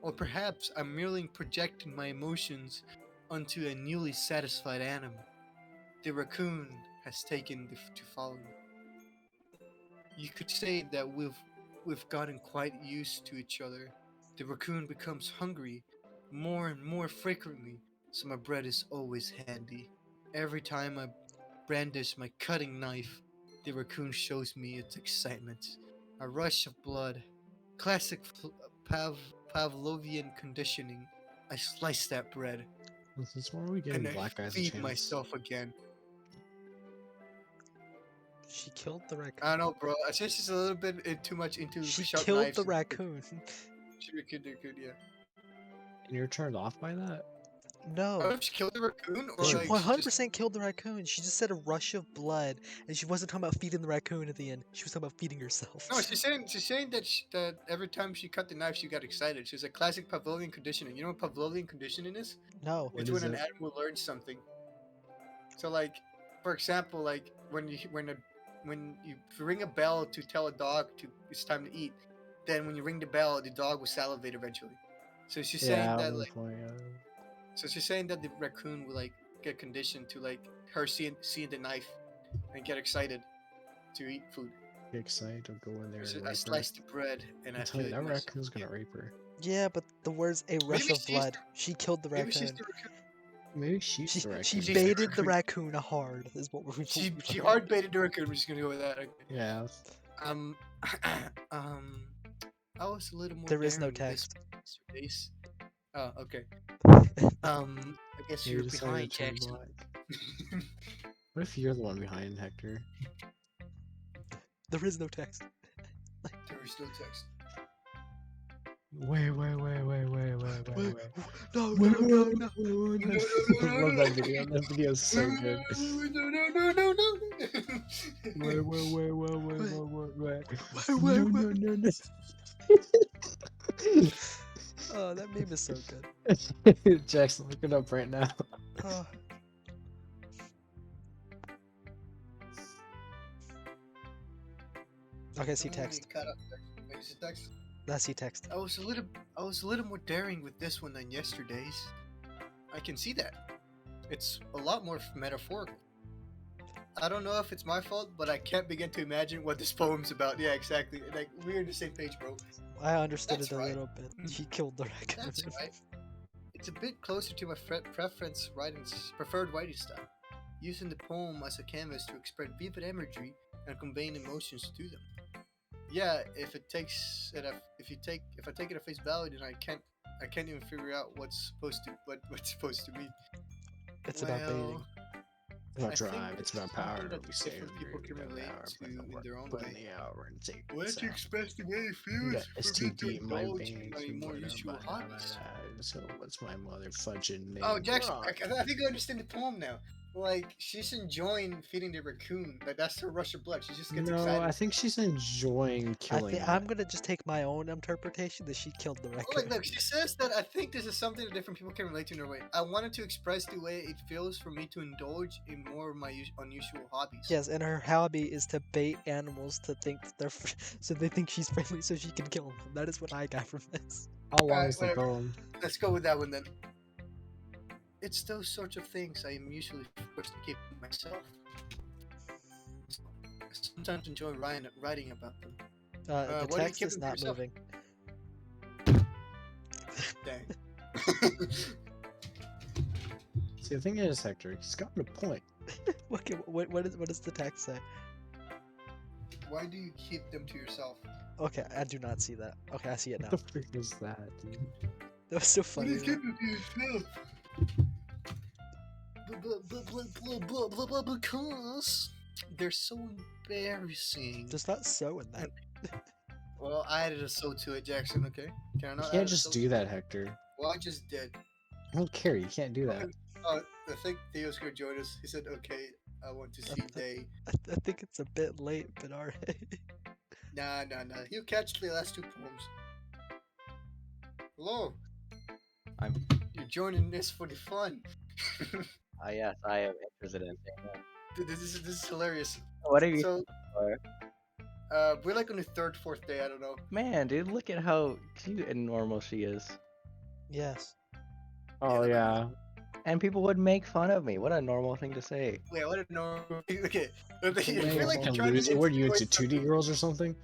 Or perhaps I'm merely projecting my emotions onto a newly satisfied animal. The raccoon has taken to follow me. You could say that we've gotten quite used to each other. The raccoon becomes hungry more and more frequently, so my bread is always handy. Every time I brandish my cutting knife, the raccoon shows me its excitement. A rush of blood. Classic Pavlovian conditioning. I slice that bread Since when are we and giving I black guys a feed chance? myself again. She killed the raccoon. I don't know, bro. I think she's a little bit too much into She sharp killed knives the and- raccoon. She killed the raccoon, yeah. And you're turned off by that? I don't know No. if she killed the raccoon or She like 100% killed the raccoon. She just said a rush of blood, and she wasn't talking about feeding the raccoon at the end. She was talking about feeding herself. No, she's saying that that every time she cut the knife, she got excited. She's a classic Pavlovian conditioning. You know what Pavlovian conditioning is? No. What It's is when an it? animal learns something. So, like, for example, like when you ring a bell to tell a dog to it's time to eat, then when you ring the bell, the dog will salivate eventually. So she's saying Yeah, at that one like, point, so she's saying that the raccoon will like get conditioned to like her seeing the knife and get excited to eat food. get excited to go in there There's and I rape her. sliced the bread and I I'm telling feel you, it that myself. raccoon's gonna rape her. Yeah, but the words "a rush Maybe of she's blood." She killed the Maybe she's raccoon. the raccoon. Maybe she's She the raccoon. she She's the baited the raccoon. raccoon hard. Is what we're. She hard baited the raccoon. We're just gonna go with that. Okay. Yeah. Um, I was a little more. There is no daring with this text. yesterday's. Oh, okay. I guess Maybe you're decided behind, to turn Jackson. black. What if you're the one behind, Hector? There is no text. There is no text. Wait. No, no, Wait, no, wait, no. wait, wait, I love that video. That video is so good. No. Wait. Wait. No. Oh, that meme is so good. Jackson, look it up right now. Oh. Okay, see text. Cut up. Wait, is it text? That's see text. I was a little more daring with this one than yesterday's. I can see that. It's a lot more metaphorical. I don't know if it's my fault, but I can't begin to imagine what this poem's about. Yeah, exactly. Like we're on the same page, bro. I understood That's it a right. little bit. She killed the raccoon. That's right. It's a bit closer to my preferred writing style, using the poem as a canvas to express vivid imagery and conveying emotions to them. Yeah, if I take it at face value, then I can't even figure out what's supposed to mean. It's about baiting. It's about I think drive, it's about something power. that We say different people can relate to in their own put in way. the hour and take Why this don't you out. express the way it You feels got for me to STD in my indulge veins. in my more usual hobbies? So what's my mother fudging name? Oh, Jackson, I think I understand the poem now. Like, she's enjoying feeding the raccoon. Like, that's her rush of blood. She just gets No, excited. I think she's enjoying killing it. I'm gonna just take my own interpretation that she killed the Oh, raccoon. look, she says that I think this is something that different people can relate to in their way. I wanted to express the way it feels for me to indulge in more of my unusual hobbies. Yes, and her hobby is to bait animals to think they're so they think she's friendly, so she can kill them. That is what I got from this. How long Alright, is the whatever. poem? Let's go with that one then. It's those sorts of things I am usually forced to keep to myself. I sometimes enjoy writing about them. The what do you text keep is them to not yourself? moving. Dang. See, the thing is, Hector, he's got a point. Okay, what does the text say? Why do you keep them to yourself? Okay, I do not see that. Okay, I see it now. What the frick is that, dude? That was so Why do funny. you though. keep them to yourself? Because they're so embarrassing. There's not so in that. Well, I added a so to it, Jackson. Okay, can I You not? add can't a just so? do that, Hector. Well, I just did. I don't care, you can't do that. I think Theo's gonna join us. He said, "Okay, I want to see Day." I think it's a bit late, but alright. Nah. He'll catch the last two poems. Hello. You're joining this for the fun. Yes, I am interested in seeing that. This is hilarious. What are you So, for? we're like on the third, fourth day. I don't know. Man, dude, look at how cute and normal she is. Yes. Oh, yeah. And people would make fun of me. What a normal thing to say. Wait, I don't know. Okay. I Wait, feel like a you're trying loser? to What are you into, insinuate 2D girls or something?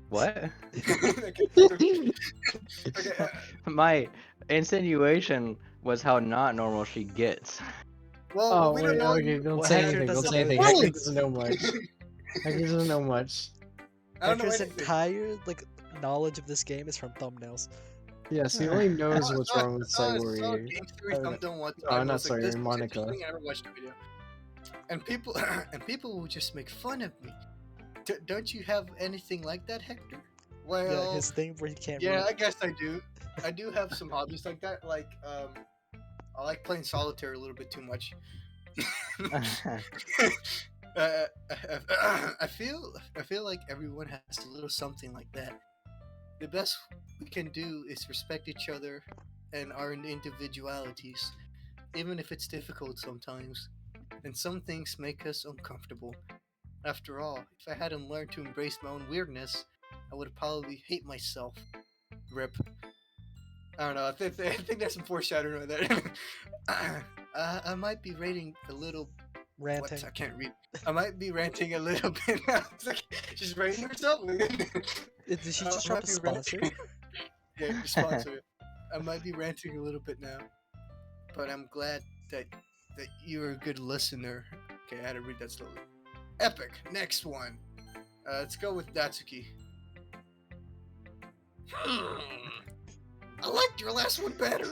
What? Okay, My insinuation was how not normal she gets. well, Oh, we wait, don't know. okay, don't Well, say Hector anything, don't doesn't say know anything. that. Hector doesn't know much. Hector doesn't know much. I don't know Hector's anything. entire knowledge of this game is from thumbnails. Yes, he only knows what's wrong with I saw Cyborg. Game Theory thumbnail one Oh, time. not I was like, Cyborg, this looks Monica. interesting. I never watched the video. and people and people will just make fun of me. Don't you have anything like that, Hector? Yeah, Well, his thing where he can't yeah, read. I guess I do. I do have some hobbies like that. Like, I like playing solitaire a little bit too much. uh, I feel like everyone has a little something like that. The best we can do is respect each other and our individualities, even if it's difficult sometimes. And some things make us uncomfortable. After all, if I hadn't learned to embrace my own weirdness, I would probably hate myself. Rip. I don't know. I think there's some foreshadowing right there. I might be rating a little. Ranting. What? I can't read. I might be ranting a little bit now. It's like she's rating herself. Did she I just drop might a be sponsor? ranting. Yeah, your sponsor. I might be ranting a little bit now, but I'm glad that you're a good listener. Okay, I had to read that slowly. Epic. Next one. Let's go with Datsuki. I liked your last one better.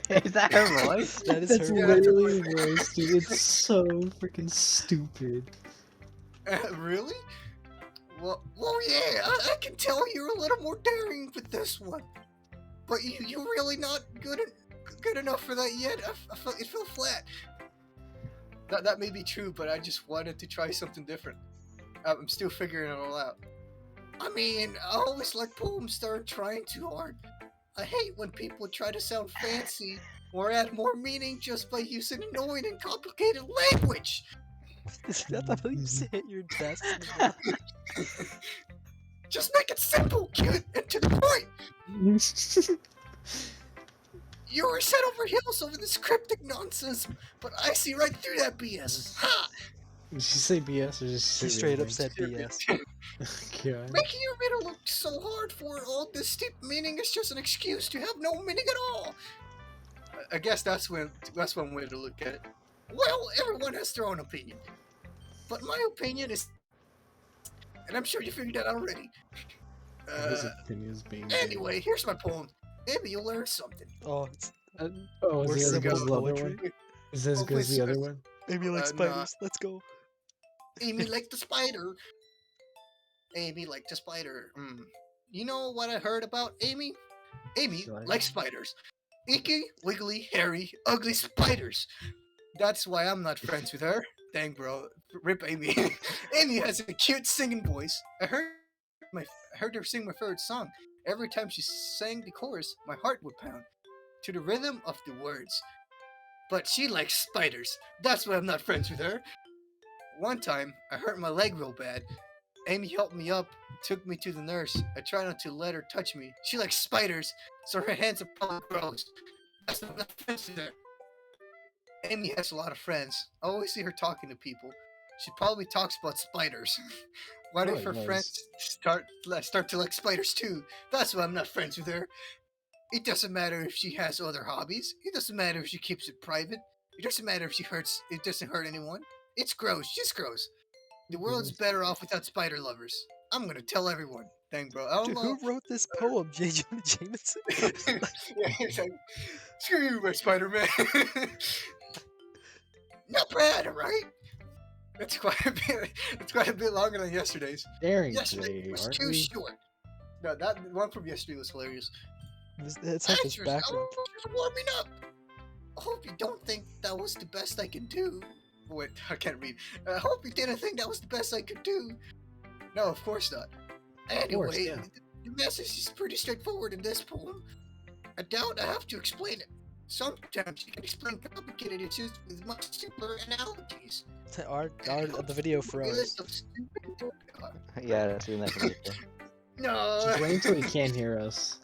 Is that her voice? That is That's her. Yeah, voice. literally the voice, dude. It's so freaking stupid. Really? Well, yeah. I can tell you're a little more daring with this one, but you're really not good enough for that yet. It fell flat. That may be true, but I just wanted to try something different. I'm still figuring it all out. I mean, I always like poems that aren't trying too hard. I hate when people try to sound fancy or add more meaning just by using annoying and complicated language. Is that the way you used to hit your desk? in the middle? Just make it simple, cute, and to the point. You were set over heels over this cryptic nonsense, but I see right through that BS. Ha! Did she say BS or just She say straight real up said BS. names? God. Making your riddle look so hard for all this deep meaning is just an excuse to have no meaning at all. I guess that's one way to look at it. Well, everyone has their own opinion, but my opinion is, and I'm sure you figured that out already. His opinion is being Anyway, here's my poem. Maybe you'll learn something. Oh, it's Oh, more is it as good simple as the other poetry. one? Is it as good as the other one? Amy like Nah. spiders. Let's go. Amy like the spider. Amy like the spider. You know what I heard about Amy? Amy She like- likes spiders. Icky, wiggly, hairy, ugly spiders. That's why I'm not friends with her. Dang, bro. Rip Amy. Amy has a cute singing voice. I heard her sing my favorite song. Every time she sang the chorus, my heart would pound to the rhythm of the words. But she likes spiders. That's why I'm not friends with her. One time, I hurt my leg real bad. Amy helped me up, took me to the nurse. I tried not to let her touch me. She likes spiders, so her hands are probably gross. That's why I'm not friends with her. Amy has a lot of friends. I always see her talking to people. She probably talks about spiders. What if her Probably friends start to like spiders too? That's why I'm not friends with her. It doesn't matter if she has other hobbies. It doesn't matter if she keeps it private. It doesn't matter if it doesn't hurt anyone. It's gross, just gross. The world's better off without spider lovers. I'm gonna tell everyone. Dang, bro. I don't Dude, know. who wrote this poem? J. Jonah Jameson? Yeah, he's like, screw you, my Spider-Man. Not bad, right? It's quite a bit. It's quite a bit longer than yesterday's. Daring Yesterday today, was aren't too we? short. No, that one from yesterday was hilarious. It's like his Answers, background. I was warming up. I hope you don't think that was the best I can do. Wait, I can't read. I hope you didn't think that was the best I could do. No, of course not. Anyway, yeah. the message is pretty straightforward in this poem. I doubt I have to explain it. Sometimes you can explain complicated issues with much simpler analogies. The video froze. Yeah, that's doing that for me too. No. Just wait until he can't hear us.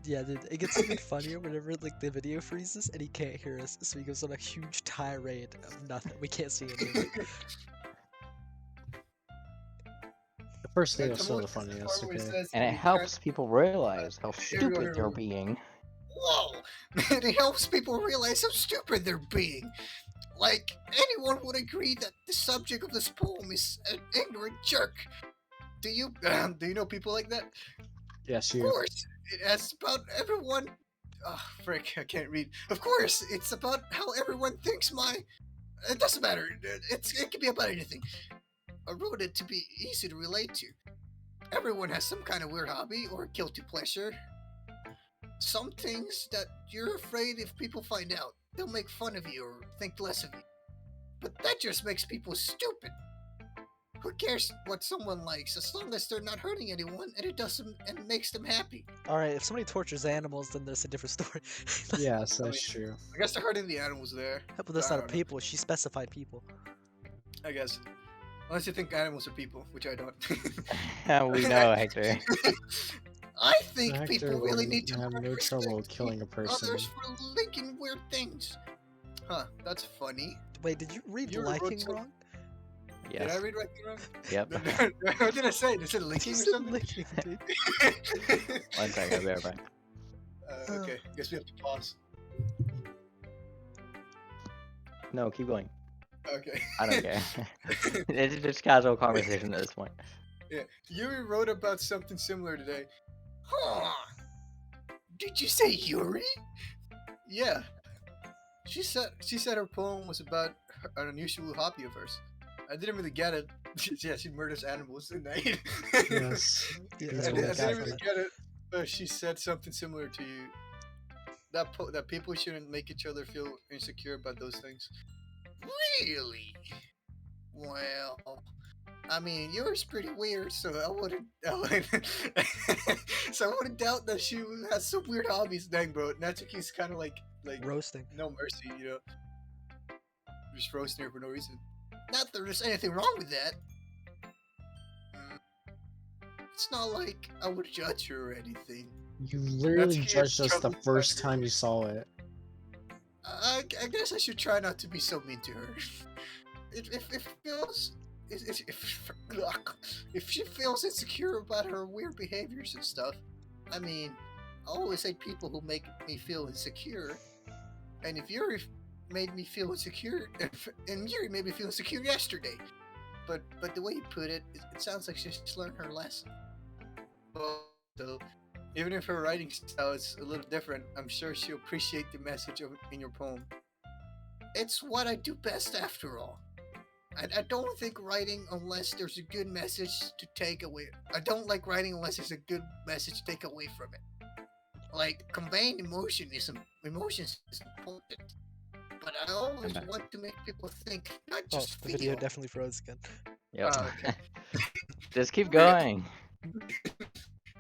Yeah, dude, it gets even funnier whenever like the video freezes and he can't hear us, so he goes on a huge tirade of nothing. We can't see anything. The first thing And was still the someone- funniest, someone okay? says And it you helps people realize how Here we go, here stupid we they're go. being. Whoa! It helps people realize how stupid they're being. Like, anyone would agree that the subject of this poem is an ignorant jerk. Do you know people like that? Yes, Of you. course, it's about everyone. Oh, frick, I can't read. Of course, it's about how everyone thinks my It doesn't matter. It can be about anything. I wrote it to be easy to relate to. Everyone has some kind of weird hobby or guilty pleasure. Some things that you're afraid if people find out, they'll make fun of you or think less of you. But that just makes people stupid. Who cares what someone likes as long as they're not hurting anyone and it doesn't and makes them happy? Alright, if somebody tortures animals, then there's a different story. Yes, that's true. I guess they're hurting the animals there. But that's I not a don't know. people. She specified people. I guess. Unless you think animals are people, which I don't. We know, Hector. I think Hector people really would need to have learn no to trouble respect killing a person. others for liking weird things. Huh, that's funny. Wait, did you read You wrote liking some- wrong? Did I Yes. read right wrong? Yep. What did I say? Did I say linking You or said something? licking, dude. One second, I'll be right back. Okay, guess we have to pause. No, keep going. Okay. I don't care. It's just casual conversation at this point. Yeah, Yuri wrote about something similar today. Huh? Did you say Yuri? Yeah. She said her poem was about an unusual hobby of hers. I didn't really get it. Yeah, she murders animals at night. Yes. Yeah, I, that's I what didn't we got from really it. get it, but she said something similar to you. That people shouldn't make each other feel insecure about those things. Really? Well, I mean, yours pretty weird, so I wouldn't so I wouldn't doubt that she has some weird hobbies. Dang, bro, Natsuki's kind of like Roasting. no mercy, you know, just roasting her for no reason. Not that there's anything wrong with that. It's not like I would judge her or anything. You literally Natsuki judged has us the trouble first finding time you saw it. I guess I should try not to be so mean to her. If feels if she feels insecure about her weird behaviors and stuff, I mean, I always hate people who make me feel insecure. And if Yuri made me feel insecure, and Yuri made me feel insecure yesterday, but the way you put it, it sounds like she's learned her lesson. So even if her writing style is a little different, I'm sure she'll appreciate the message in your poem. It's what I do best after all. I don't think writing unless there's a good message to take away. I don't like writing unless there's a good message to take away from it. Like, conveying emotions is important. But I always Okay. want to make people think, not Oh, just the feel. video definitely froze again. Yep. Oh, okay. Just keep going.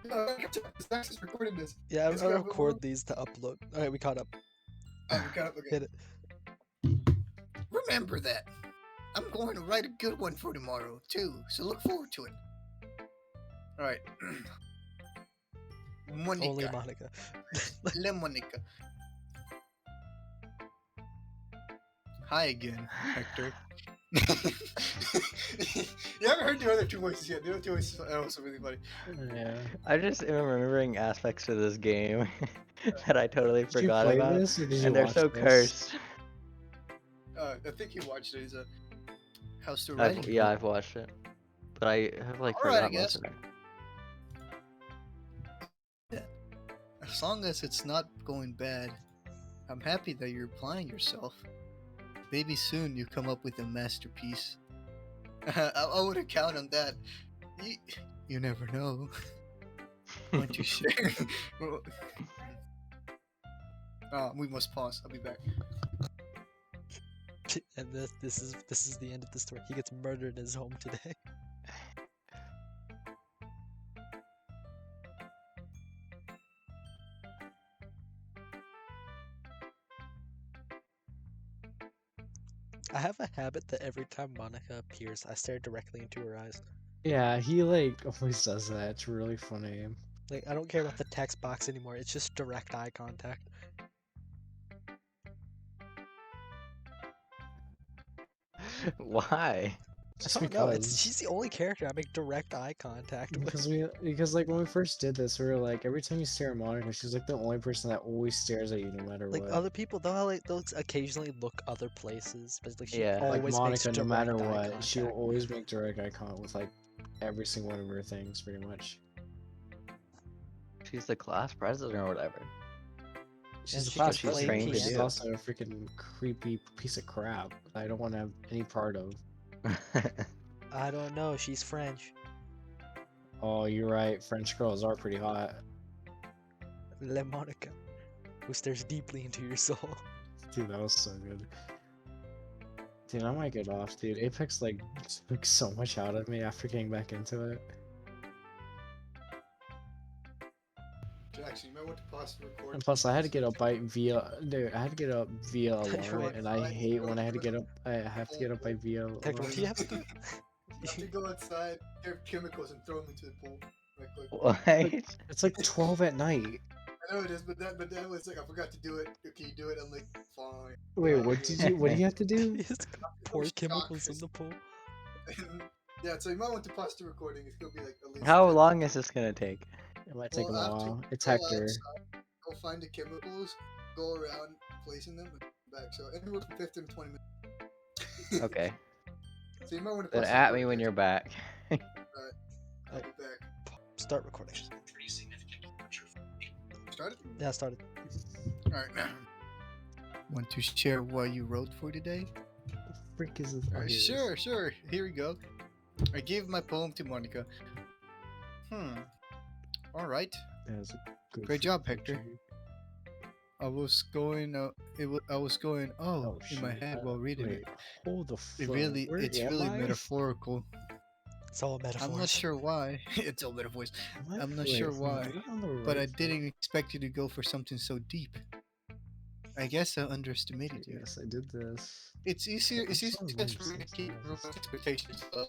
No, Zach's just recording this. Yeah, He's I got record these to upload. Alright, we caught up. Oh, we got it. Okay. Hit it. Remember that. I'm going to write a good one for tomorrow, too, so look forward to it. Alright. Only Monica. Monica. Le Monica. Hi again, Hector. You haven't heard the other two voices yet. The other two voices are also really funny. Yeah. I just am remembering aspects of this game that I totally Did you forgot play about, this or did you and they're watch so this? cursed. I think you watched it. He's a House to Writing. Yeah, I've watched it, but I have like Alright, I forgot most of it. As long as it's not going bad, I'm happy that you're applying yourself. Maybe soon you come up with a masterpiece. I wouldn't count on that. You never know. Once you share. We must pause. I'll be back. And this is the end of the story. He gets murdered in his home today. I have a habit that every time Monica appears, I stare directly into her eyes. Yeah, he like always does that. It's really funny. Like, I don't care about the text box anymore. It's just direct eye contact. Why? Just I don't know. because. She's the only character I make direct eye contact with. Because like when we first did this, we were like every time you stare at Monica, she's like the only person that always stares at you no matter Like what. other people, they'll occasionally look other places, but like she Yeah. Like always Monica, makes no direct matter eye what, contact. she'll always make direct eye contact with like every single one of her things, pretty much. She's the class president or whatever. She's a she can cloud. she's play trained to She's do. also a freaking creepy piece of crap that I don't want to have any part of. I don't know. She's French. Oh, you're right. French girls are pretty hot. Le Monica, who stares deeply into your soul. Dude, that was so good. Dude, I might get off, dude. Apex like took so much out of me after getting back into it. Jackson, you might want to pause the recording. And plus, I had to get up dude. I had to get up via Sure. alarm, and I hate when I had to get up. I have to get up by via Hector, what do you have to do? You have to go outside, get chemicals, and throw them into the pool. Right quick. What? It's like 12 at night. I know it is, but that was like I forgot to do it. Can you do it? I'm like, fine. Wait, what did you? What do you have to do? You just pour chemicals in the pool. Yeah, so you might want to pause the recording. It's gonna be like at least. How 10 long is this gonna take? It might take a Well, after while. It's go Hector. outside, go find the chemicals, go around placing them, and come back. So anywhere from 15 to 20 minutes. Okay. So you might want to Then pause the at me recording. when you're back. I'll be back. Start recording. Started? Yeah, I started. Alright. Want to share what you wrote for today? The frick is this? Sure. Here we go. I gave my poem to Monica. Alright. Great job, Hector. I was going Oh, in my shit. head while reading it. Hold the It's phone. really Where am I? metaphorical. It's all metaphors. I'm not sure why. It's all metaphors. Am I- I'm not wait, sure am why, I on the but I right didn't expect you to go for something so deep. I guess I underestimated you. Yes, I did this. It's easier. I'm It's so easier annoyed for me to with keep this. expectations up.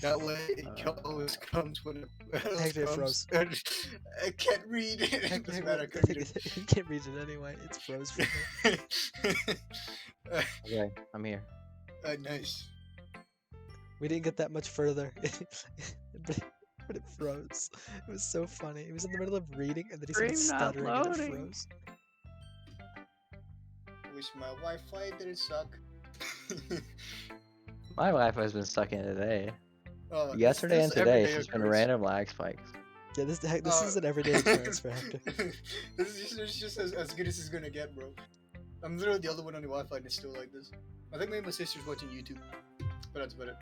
That way, it always comes when it always Hector comes. froze. I can't read. It Hector, doesn't matter. I Hector, can't read you can't read it anyway. It's froze for me. it. Okay, I'm here. Nice. We didn't get that much further, but it froze. It was so funny. He was in the middle of reading, and then he started Stream not stuttering, and it loading. froze. Wish my Wi-Fi didn't suck. My Wi-Fi's been stuck in today. Oh, Yesterday and this today, everyday it's been occurs. random lag spikes. Yeah, this is an everyday occurrence for Hector. This is just as good as it's gonna get, bro. I'm literally the other one on the Wi-Fi and it's still like this. I think maybe my sister's watching YouTube, but that's about it.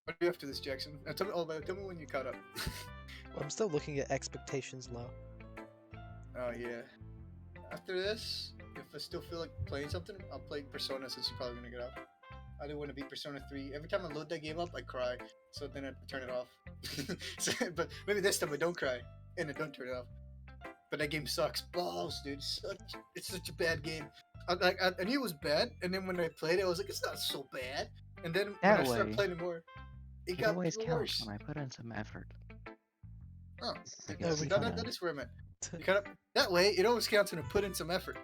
What do you after this, Jackson? Tell me when you caught up. I'm still looking at expectations low. Oh yeah. After this, if I still feel like playing something, I'll play Persona since you're probably gonna get out. I do want to beat Persona 3. Every time I load that game up, I cry. So then I turn it off. But maybe this time I don't cry and I don't turn it off. But that game sucks balls, dude. It's such a bad game. I knew it was bad, and then when I played it, I was like, it's not so bad. And then when That I started way, playing it more, it It got always even counts worse. when I put in some effort. Oh, I No, guess we- that is where I meant. You kind of that way. It always counts when I put in some effort.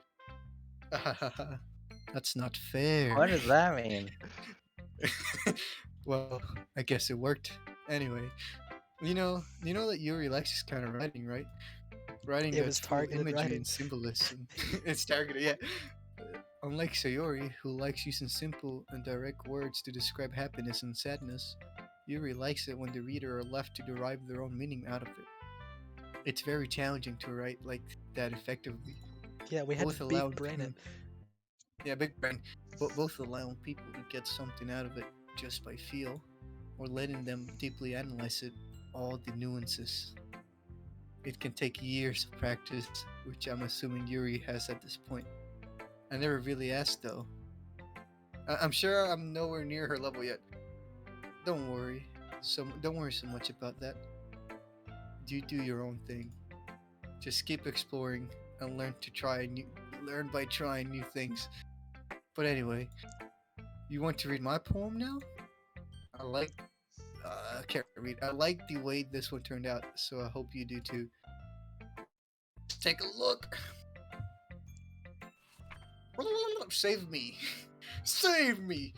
That's not fair. What does that mean? Well, I guess it worked. Anyway, you know that Yuri likes this kind of writing, right? Writing It that's was full of targeted imagery writing. and symbolism. It's targeted, yeah. Unlike Sayori, who likes using simple and direct words to describe happiness and sadness, Yuri likes it when the reader are left to derive their own meaning out of it. It's very challenging to write like that effectively. Yeah, we had Both to allow big brain it. Yeah, big brain. But both allowing people to get something out of it just by feel, or letting them deeply analyze it, all the nuances. It can take years of practice, which I'm assuming Yuri has at this point. I never really asked though. I'm sure I'm nowhere near her level yet. Don't worry. Don't worry so much about that. You do your own thing. Just keep exploring and learn by trying new things. But anyway, you want to read my poem now? I can't read. I like the way this one turned out, so I hope you do too. Take a look. Save me. Save me.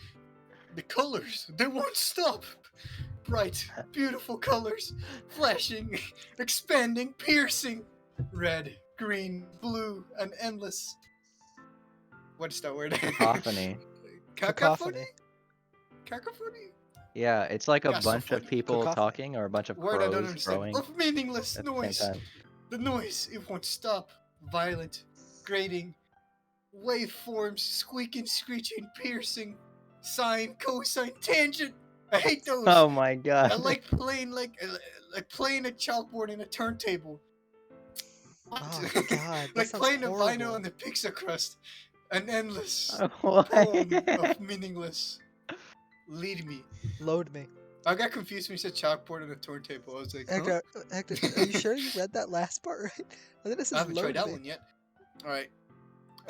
The colors, they won't stop. Bright, beautiful colors, flashing, expanding, piercing. Red, green, blue, and endless. What is that word? Cacophony. Cacophony? Cacophony? Yeah, it's like a bunch of Cacophony. people Cacophony. talking or a bunch of Word I don't crows understand. crowing Of meaningless at the same noise. time. The noise, it won't stop. Violent, grating, waveforms, squeaking, screeching, piercing, sine, cosine, tangent. I hate those. Oh my I god. like playing playing a chalkboard in a turntable. What? Oh God, that Like sounds playing a vinyl horrible. on the pizza crust. An endless What? poem of meaningless. Lead me. Load me. I got confused when you said chalkboard on a turntable. I was like, huh? Hector, are you sure you read that last part right? I think this I is haven't tried load that me. one yet. Alright.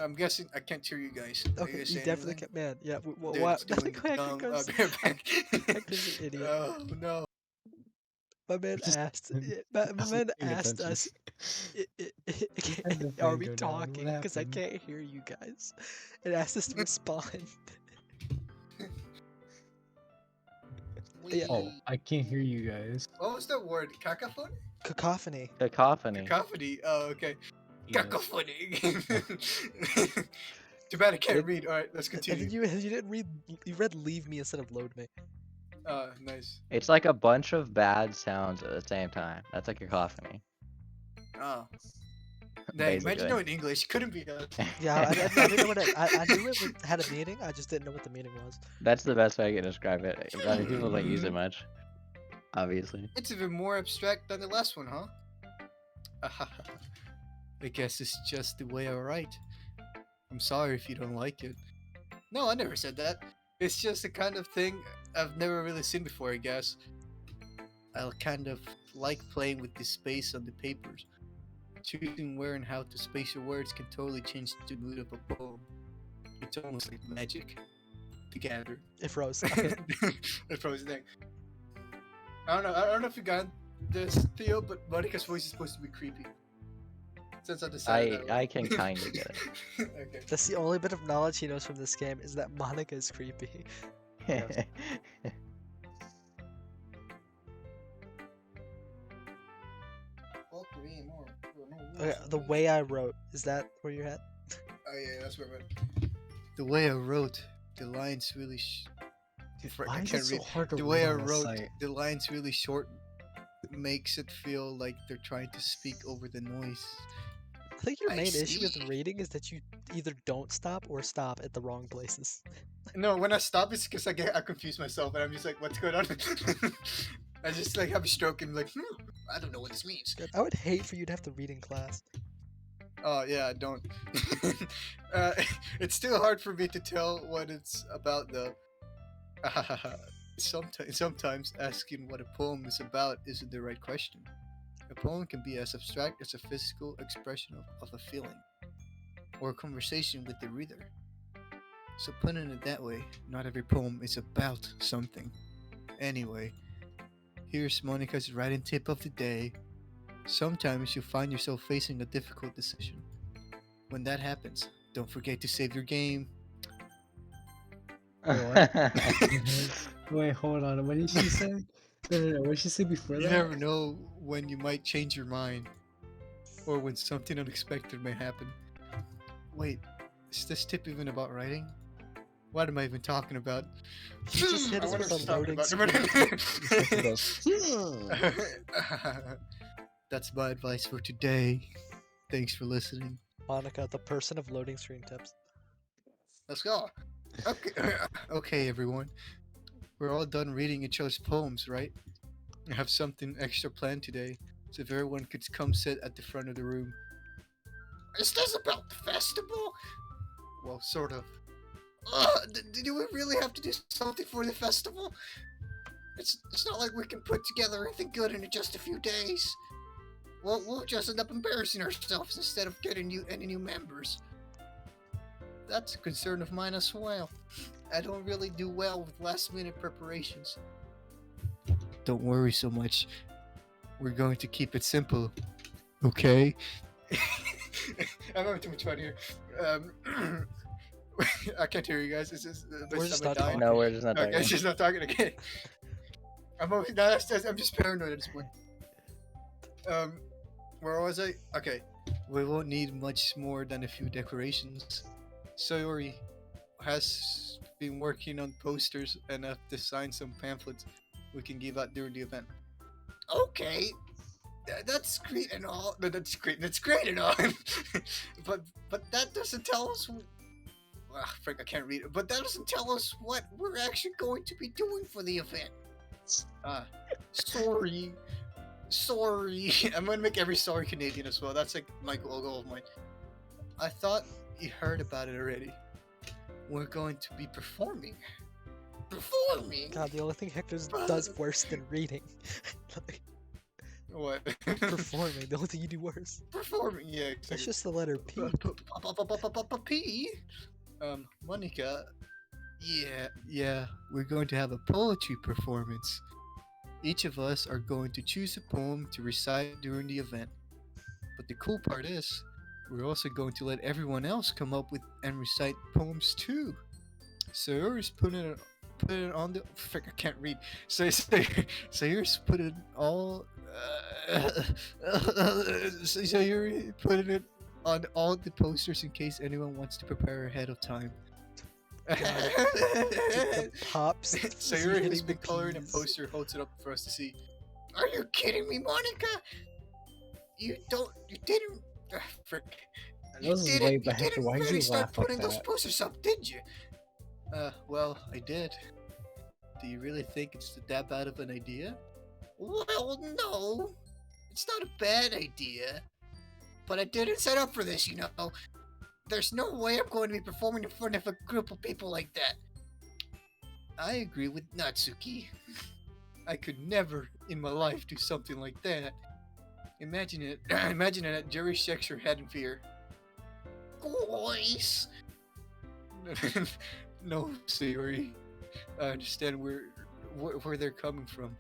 I'm guessing I can't hear you guys. Are Okay, guys you saying definitely anything? can. Man, yeah. Dude, What? it's doing Like Hector dumb. goes. Back. Hector's an idiot. Oh no. My man Just- asked. My man Paying asked attention. us. had the Are fan we go down, what talking? Because I happened? can't hear you guys. And asked us to respond. Yeah. Oh, I can't hear you guys. What was the word? Cacophony? Cacophony. Cacophony. Cacophony. Oh, okay. Yes. Cacophony. Too bad I can't And- read. Alright, let's And continue. then you didn't read. You read "Leave Me" instead of "Load Me." Nice. It's like a bunch of bad sounds at the same time. That's a cacophony. Oh. Dang, imagine Basically. knowing English. Couldn't be us. Yeah, I didn't know what it. I knew it had a meaning. I just didn't know what the meaning was. That's the best way I can describe it. I mean, people don't use it much, obviously. It's even more abstract than the last one, huh? I guess it's just the way I write. I'm sorry if you don't like it. No, I never said that. It's just the kind of thing I've never really seen before, I guess. I kind of like playing with the space on the papers. Choosing where and how to space your words can totally change the mood of a poem. It's almost like magic together. It froze. It froze thing. I don't know if you got this, Theo, but Monica's voice is supposed to be creepy. Since I decided I can kind of get it. Okay. That's the only bit of knowledge he knows from this game is that Monica is creepy. Yes. Okay, the way I wrote, is that where you're at? Oh yeah, that's where I went. The way I wrote, the lines really. Frick, I Why is can't it so read. hard to The read way I on this wrote, site? the lines really short, makes it feel like they're trying to speak over the noise. I think your I main issue with see. reading is that you either don't stop or stop at the wrong places. No, when I stop, it's because I confuse myself and I'm just like, what's going on? I just like have a stroke and like, I don't know what this means. God, I would hate for you to have to read in class. Oh yeah, I don't. It's still hard for me to tell what it's about though. Sometimes asking what a poem is about isn't the right question. A poem can be as abstract as a physical expression of a feeling, or a conversation with the reader. So putting it that way, not every poem is about something. Anyway, here's Monica's writing tip of the day. Sometimes you find yourself facing a difficult decision. When that happens, don't forget to save your game. Wait, hold on. What did she say? No. What did she say before You that? never know when you might change your mind, or when something unexpected may happen. Wait, is this tip even about writing? What am I even talking about? He just hit I us wonder with what a she's loading talking screen. about. That's my advice for today. Thanks for listening. Monica, the person of loading screen tips. Let's go. Okay, okay, everyone. We're all done reading each other's poems, right? I have something extra planned today, so if everyone could come sit at the front of the room. Is this about the festival? Well, sort of. Do we really have to do something for the festival? It's not like we can put together anything good in just a few days. We'll just end up embarrassing ourselves instead of getting any new members. That's a concern of mine as well. I don't really do well with last-minute preparations. Don't worry so much. We're going to keep it simple, okay? I'm having too much fun here. I can't hear you guys. Is this We're just not dying? talking. No, we're just not Okay, talking. she's not talking again. I'm just paranoid at this point. Where was I? Okay, we won't need much more than a few decorations. Sayori has been working on posters and have to sign some pamphlets we can give out during the event. Okay, that's great and all. No, that's great and all. but that doesn't tell us. Frick, I can't read it. But that doesn't tell us what we're actually going to be doing for the event. Sorry. I'm gonna make every sorry Canadian as well. That's like my goal of mine. I thought you heard about it already. We're going to be performing. God, the only thing Hector's does worse than reading. Like, What? performing, the only thing you do worse. Performing, yeah, That's exactly. just the letter P. P. Monica. Yeah, we're going to have a poetry performance. Each of us are going to choose a poem to recite during the event. But the cool part is, we're also going to let everyone else come up with and recite poems too. So yours put it on the. Frick, I can't read. So yours put it all. So you're putting it on all the posters in case anyone wants to prepare ahead of time. The pops. So is you're hitting has been the coloring a Ps. poster, holds it up for us to see. Are you kidding me, Monica? You didn't. Frick. I know this is way back. didn't Why did really you start laugh like putting those that? posters up, did you? Well, I did. Do you really think it's that bad of an idea? Well, no. It's not a bad idea. But I didn't set up for this, you know. There's no way I'm going to be performing in front of a group of people like that. I agree with Natsuki. I could never in my life do something like that. Imagine it. Imagine it. Jerry shakes her head in fear. Guys. No, Sayori. I understand where they're coming from.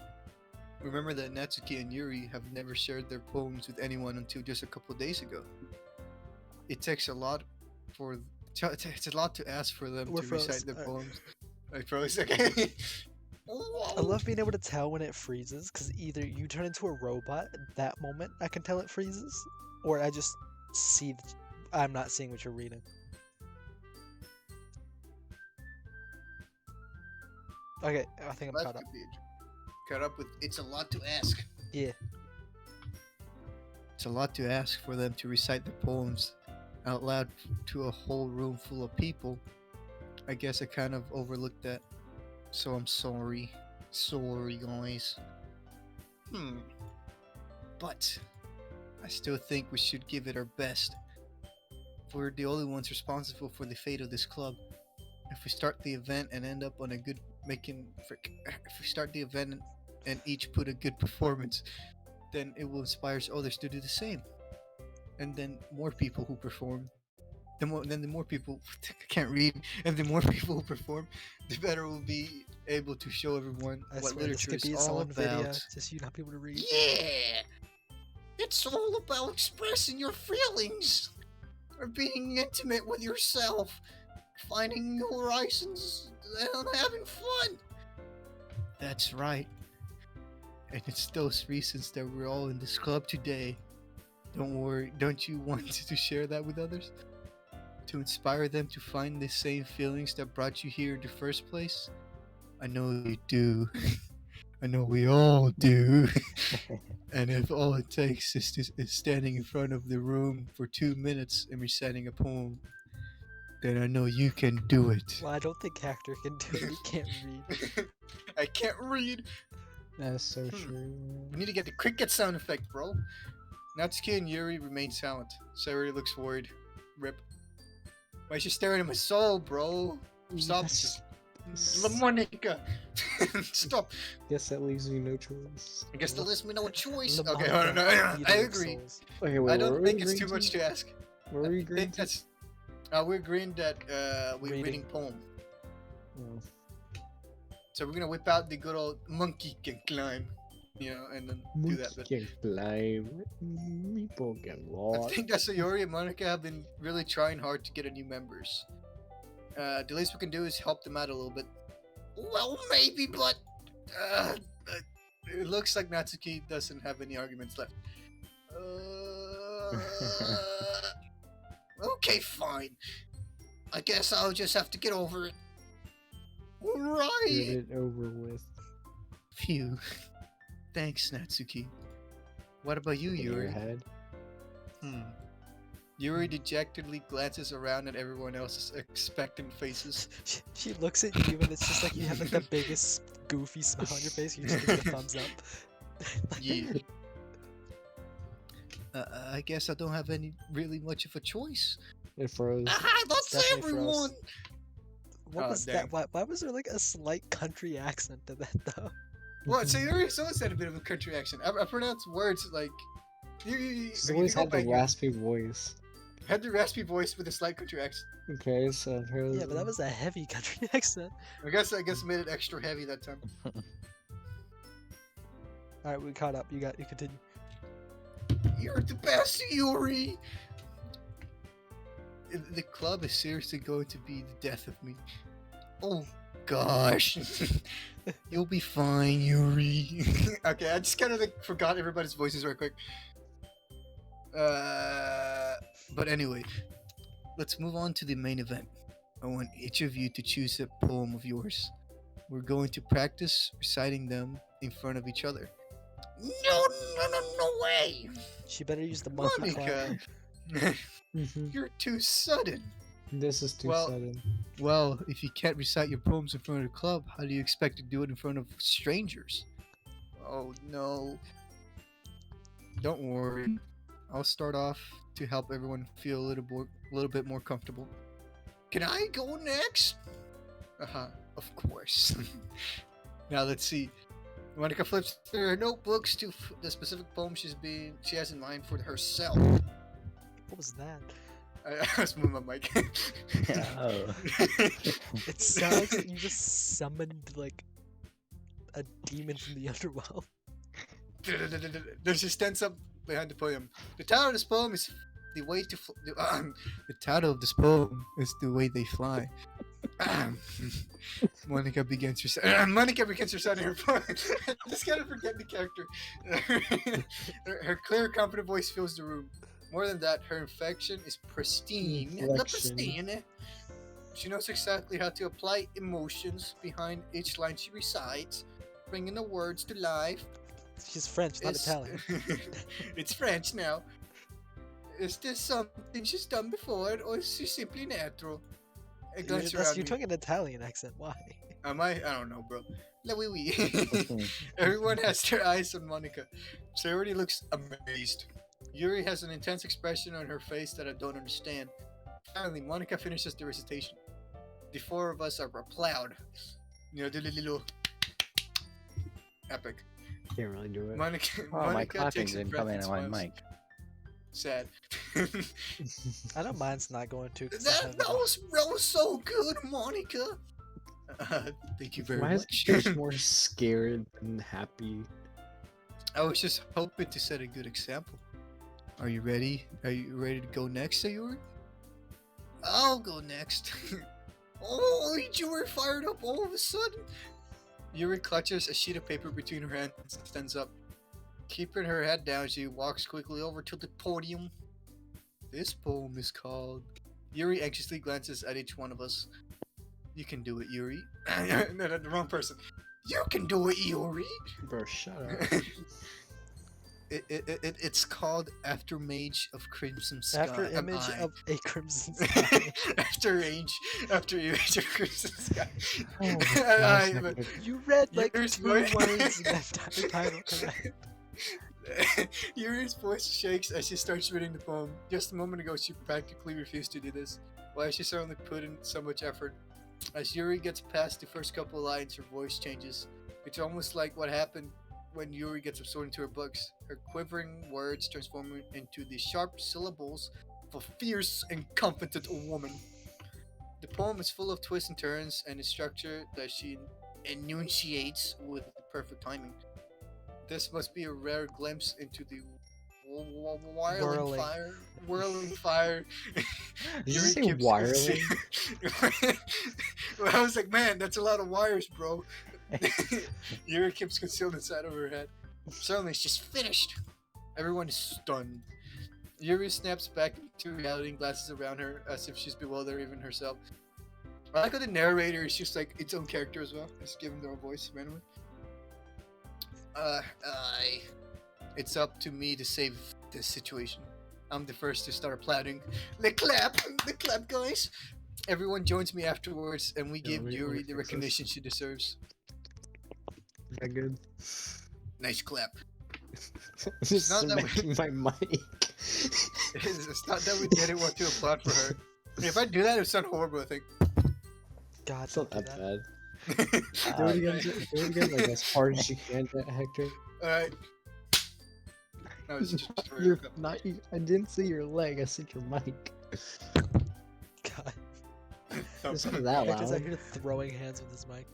Remember that Natsuki and Yuri have never shared their poems with anyone until just a couple days ago. It takes a lot it's a lot to ask for them We're to froze. recite their Alright. poems. I froze. Okay. I love being able to tell when it freezes, because either you turn into a robot at that moment, I can tell it freezes, or I just see I'm not seeing what you're reading. Okay, I think I'm That caught up. could be it. Caught up with. It's a lot to ask. Yeah. It's a lot to ask for them to recite their poems out loud to a whole room full of people. I guess I kind of overlooked that. So I'm sorry. Sorry, guys. But I still think we should give it our best. We're the only ones responsible for the fate of this club. If we start the event and end up on a good if we start the event and each put a good performance, then it will inspire others to do the same. And then more people who perform, the more people I can't read, and the more people who perform, the better we'll be able to show everyone I what swear this literature could be is its all own video, about. just you not be able to read. Yeah! It's all about expressing your feelings, or being intimate with yourself, finding new horizons, and having fun. That's right. And it's those reasons that we're all in this club today. Don't worry, don't you want to share that with others? To inspire them to find the same feelings that brought you here in the first place? I know you do. I know we all do. And if all it takes is standing in front of the room for 2 minutes and reciting a poem, then I know you can do it. Well, I don't think Hector can do it. He can't read. I can't read. That's so Hmm. true. We need to get the cricket sound effect, bro. Natsuki and Yuri remain silent. Sayori looks worried. Rip. Why is she staring at my soul, bro? Stop. Monica. Stop. Guess that leaves you no choice. I guess that leaves me no choice. The Okay, Monica hold on. eating I of agree. souls. Okay, wait, I don't what were think we it's too agreeing much to ask. What were we I agreeing think to? that's. We're agreeing that we're Reading. reading poem. Oh. So we're gonna whip out the good old monkey can climb, and then do that. But Monkey can climb, people can I walk. think that Sayori and Monica have been really trying hard to get a new members. The least we can do is help them out a little bit. Well, maybe, but it looks like Natsuki doesn't have any arguments left. Okay, fine. I guess I'll just have to get over it. All Get right. it over with. Phew. Thanks, Natsuki. What about you, In your Yuri? head. Yuri dejectedly glances around at everyone else's expectant faces. She looks at you and it's just like you have like the biggest goofy smile on your face. You just give it a thumbs up. Yeah. I guess I don't have any really much of a choice. It froze. That's definitely froze. everyone. What Oh, was damn. that? Why was there like a slight country accent to that though? What? So Yuri always had a bit of a country accent. I pronounce words like. She's always had the raspy voice. Had the raspy voice with a slight country accent. Okay, so here's. Yeah, but that was a heavy country accent. I guess made it extra heavy that time. All right, we caught up. You continue. You're the best, Yuri. The club is seriously going to be the death of me. Oh gosh. You'll be fine, Yuri. Okay, I just kind of like forgot everybody's voices right quick. But anyway, let's move on to the main event. I want each of you to choose a poem of yours. We're going to practice reciting them in front of each other. No way! She better use the monkey Monica, clown. you're too sudden. This is too Well- sudden. Well, if you can't recite your poems in front of the club, how do you expect to do it in front of strangers? Oh no. Don't worry. I'll start off to help everyone feel a little bit more comfortable. Can I go next? Of course. Now let's see. Monica flips through her notebooks to the specific poem she has in mind for herself. What was that? I was moving my mic. Oh. It sounds like you just summoned like a demon from the underworld. There's a stench up behind the poem. The title of this poem is the way to. The title of this poem is the way they fly. Monica begins reciting her poem. I just gotta forget the character. Her clear, confident voice fills the room. More than that, her inflection is pristine. Not pristine. She knows exactly how to apply emotions behind each line she recites, bringing the words to life. She's French, not Italian. It's French now. Is this something she's done before, or is she simply natural? I glance around You're me. talking an Italian accent. Why? Am I? I don't know, bro. La oui, oui. Everyone has their eyes on Monica. She already looks amazed. Yuri has an intense expression on her face that I don't understand. Finally, Monica finishes the recitation. The four of us are applaud. You know, the little epic. Can't really do it. Monica, Oh, my Monica clapping takes a didn't breath come in and on my smiles. mic. Sad. I know mine's not going to. 'cause that was so good, Monica. Thank you very Why is much. Josh more scared than happy? I was just hoping to set a good example. Are you ready? Are you ready to go next, Sayuri? I'll go next. Oh, you were fired up all of a sudden. Yuri clutches a sheet of paper between her hands and stands up. Keeping her head down, she walks quickly over to the podium. This poem is called... Yuri anxiously glances at each one of us. You can do it, Yuri. No, the wrong person. You can do it, Yuri. Bro, shut up. It's called After Mage of Crimson Sky. After image Eye. of a crimson sky. After image of Crimson Sky. Oh my Aye, gosh, but You read like Yuri's 2 voice- words in that title correct. Yuri's voice shakes as she starts reading the poem. Just a moment ago, she practically refused to do this. Why she certainly put in so much effort. As Yuri gets past the first couple of lines, her voice changes. It's almost like what happened when Yuri gets absorbed into her books. Her quivering words transform into the sharp syllables of a fierce and confident woman. The poem is full of twists and turns and a structure that she enunciates with perfect timing. This must be a rare glimpse into the whirling fire. Did you Yuri say keeps- whirling? Well, I was like, man, that's a lot of wires, bro. Yuri keeps concealed inside of her head. Suddenly, she's finished. Everyone is stunned. Yuri snaps back into reality and glances around her as if she's bewildered even herself. I like how the narrator is just like its own character as well. Just give them their own voice randomly. It's up to me to save this situation. I'm the first to start applauding. The clap, guys. Everyone joins me afterwards, and we give Yuri the recognition she deserves. Is that good? Nice clap. Just not that smacking my mic. It's not that we didn't want to applaud for her. If I do that, it would sound horrible, I think. God, It's not don't that do bad. Do it again. Do it again, like as hard as you can, Hector. Alright. No, it's just You're not. I didn't see your leg. I said your mic. God. It's not that Hector's out loud. here throwing hands with his mic.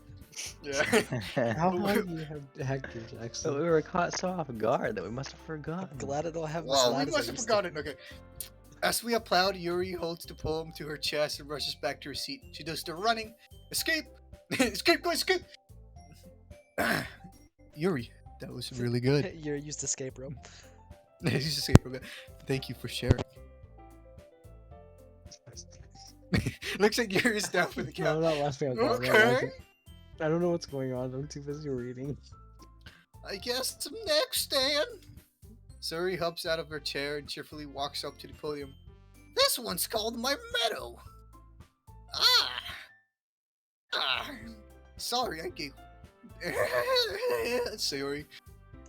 Yeah. How high do you have Hector's But we actually? were caught so off guard that we must have forgotten. I'm glad I don't have as Whoa, loud we as I must have used forgotten. Okay. As we applaud, Yuri holds the poem to her chest and rushes back to her seat. She does the running. Escape! Escape, go escape! Yuri, that was really to. good. You're used to escape rope. She's escape. Okay. Thank you for sharing. Looks like Yuri's down for the No, count. I'm not laughing at that. Okay. I don't know what's going on. I'm too busy reading. I guess I'm next, Dan. Suri hops out of her chair and cheerfully walks up to the podium. This one's called My Meadow. Sorry, I gave. Suri,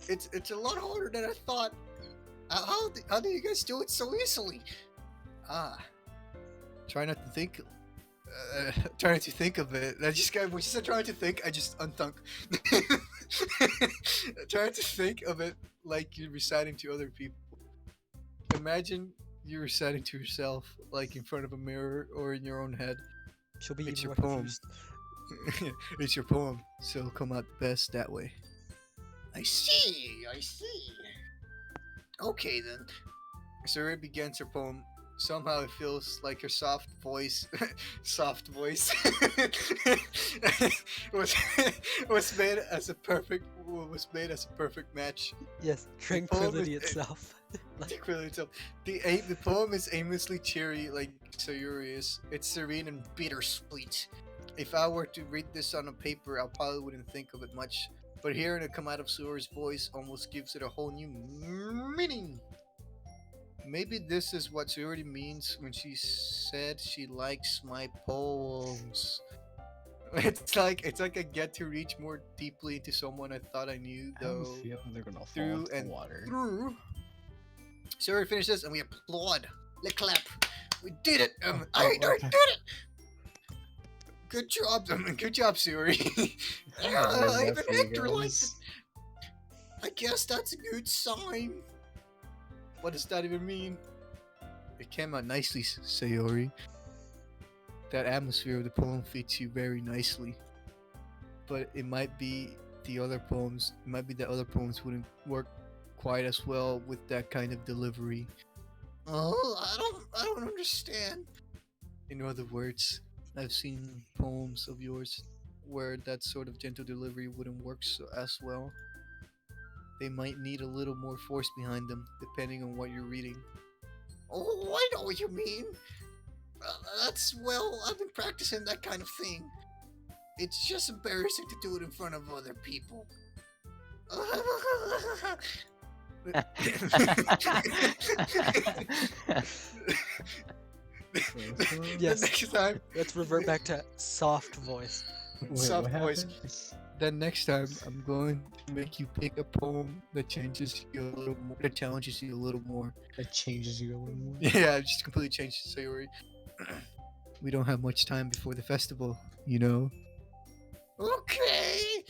it's a lot harder than I thought. How do you guys do it so easily? Try not to think. Trying to think of it. I just got. When she said trying to think, I just unthunk. Trying to think of it like you're reciting to other people. Imagine you're reciting to yourself, like in front of a mirror or in your own head. She'll be It's even your more poem. confused. It's your poem, so it'll come out best that way. I see. Okay then. Suri begins her poem. Somehow it feels like her soft voice was made as a perfect match. Yes, poem tranquility is- itself. Tranquility itself. The poem is aimlessly cheery, like Sayuri is. It's serene and bittersweet. If I were to read this on a paper, I probably wouldn't think of it much. But hearing it come out of Sayuri's voice almost gives it a whole new meaning. Maybe this is what Sayuri means when she said she likes my poems. It's like I get to reach more deeply into someone I thought I knew, I have a though. feeling they're gonna fall Through into the and water. through. Sayuri finishes and we applaud. Let's clap. We did it. I okay. did it. Good job, Sayuri. Even Hector liked it. I guess that's a good sign. What does that even mean? It came out nicely, Sayori. That atmosphere of the poem fits you very nicely. But it might be the other poems. It might be that other poems wouldn't work quite as well with that kind of delivery. Oh, I don't understand. In other words, I've seen poems of yours where that sort of gentle delivery wouldn't work as well. They might need a little more force behind them, depending on what you're reading. Oh, I know what you mean. I've been practicing that kind of thing. It's just embarrassing to do it in front of other people. Yes. Next time, Let's revert back to soft voice. soft voice. Then next time, I'm going to make you pick a poem that changes you a little more, that challenges you a little more. That changes you a little more. Yeah, just completely changed the story. We don't have much time before the festival, you know. Okay.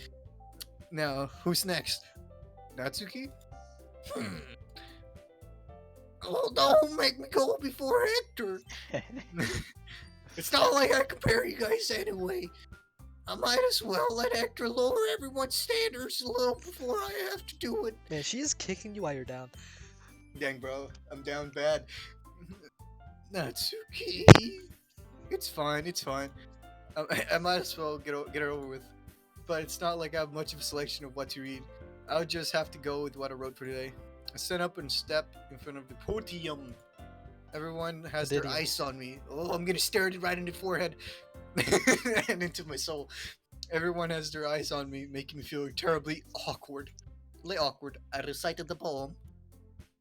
Now, who's next? Natsuki? Oh, don't make me go before Hector. It's not like I compare you guys anyway. I might as well let Hector lower everyone's standards a little before I have to do it. Man, she is kicking you while you're down. Dang, bro, I'm down bad. Natsuki, it's fine. I might as well get it over with. But it's not like I have much of a selection of what to read. I'll just have to go with what I wrote for today. I stand up and step in front of the podium. Everyone has Did their he? eyes on me. Oh, I'm gonna stare it right in the forehead and into my soul. Everyone has their eyes on me, making me feel terribly awkward. Really awkward. I recited the poem.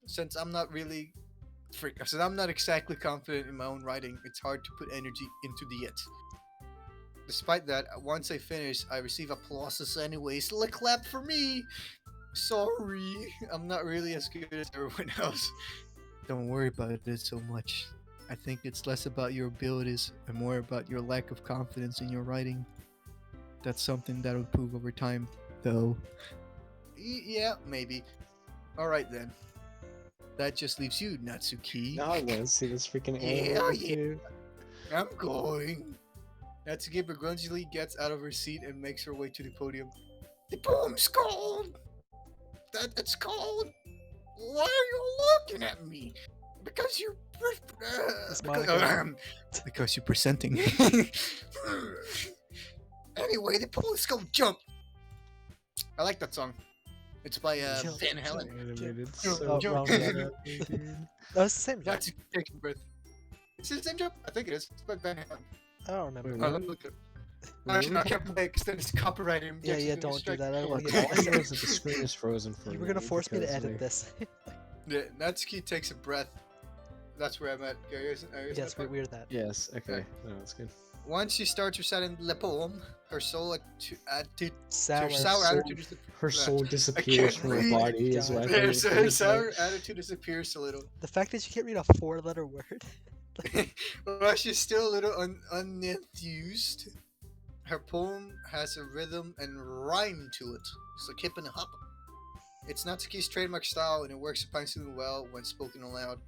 Since I'm not really since I'm not exactly confident in my own writing, it's hard to put energy into the it. Despite that, once I finish, I receive applauses anyways. Like clap for me. Sorry, I'm not really as good as everyone else. Don't worry about it so much. I think it's less about your abilities and more about your lack of confidence in your writing. That's something that'll improve over time, though. Yeah, maybe. Alright then. That just leaves you, Natsuki. Now I want to see this freaking Yeah, anime yeah. too. I'm going. Natsuki begrudgingly gets out of her seat and makes her way to the podium. The poem's called. That's called. Why are you looking at me? Because you're. It's Because, Monica. because you're presenting. Anyway, the poem's called Jump. I like that song. It's by Jump, Van Halen. jump. Animated Jump, so jump. badly, dude. Oh, it's the same job. Natsuki takes a breath. Is it the same jump? I think it is. It's by Van Halen. I don't remember. Wait, Oh, let me look it up. Actually, no, I can't play because then it's copyrighted. Yeah, don't do that. I don't All want to I get know is that the screen is frozen for You were gonna force me to edit this. Yeah, Natsuki takes a breath. That's where I'm at. Yes, we're that. Yes, okay. No, that's good. Once she starts reciting Le Poem, her soul attitude, Sour. her sour soul- attitude is Her soul disappears from her read. body is what I God. think. her sour attitude disappears a little. The fact that you can't read a 4-letter word. Well, she's still a little unenthused. Her poem has a rhythm and rhyme to it. It's like hip and hop. It's Natsuki's trademark style and it works surprisingly well when spoken aloud.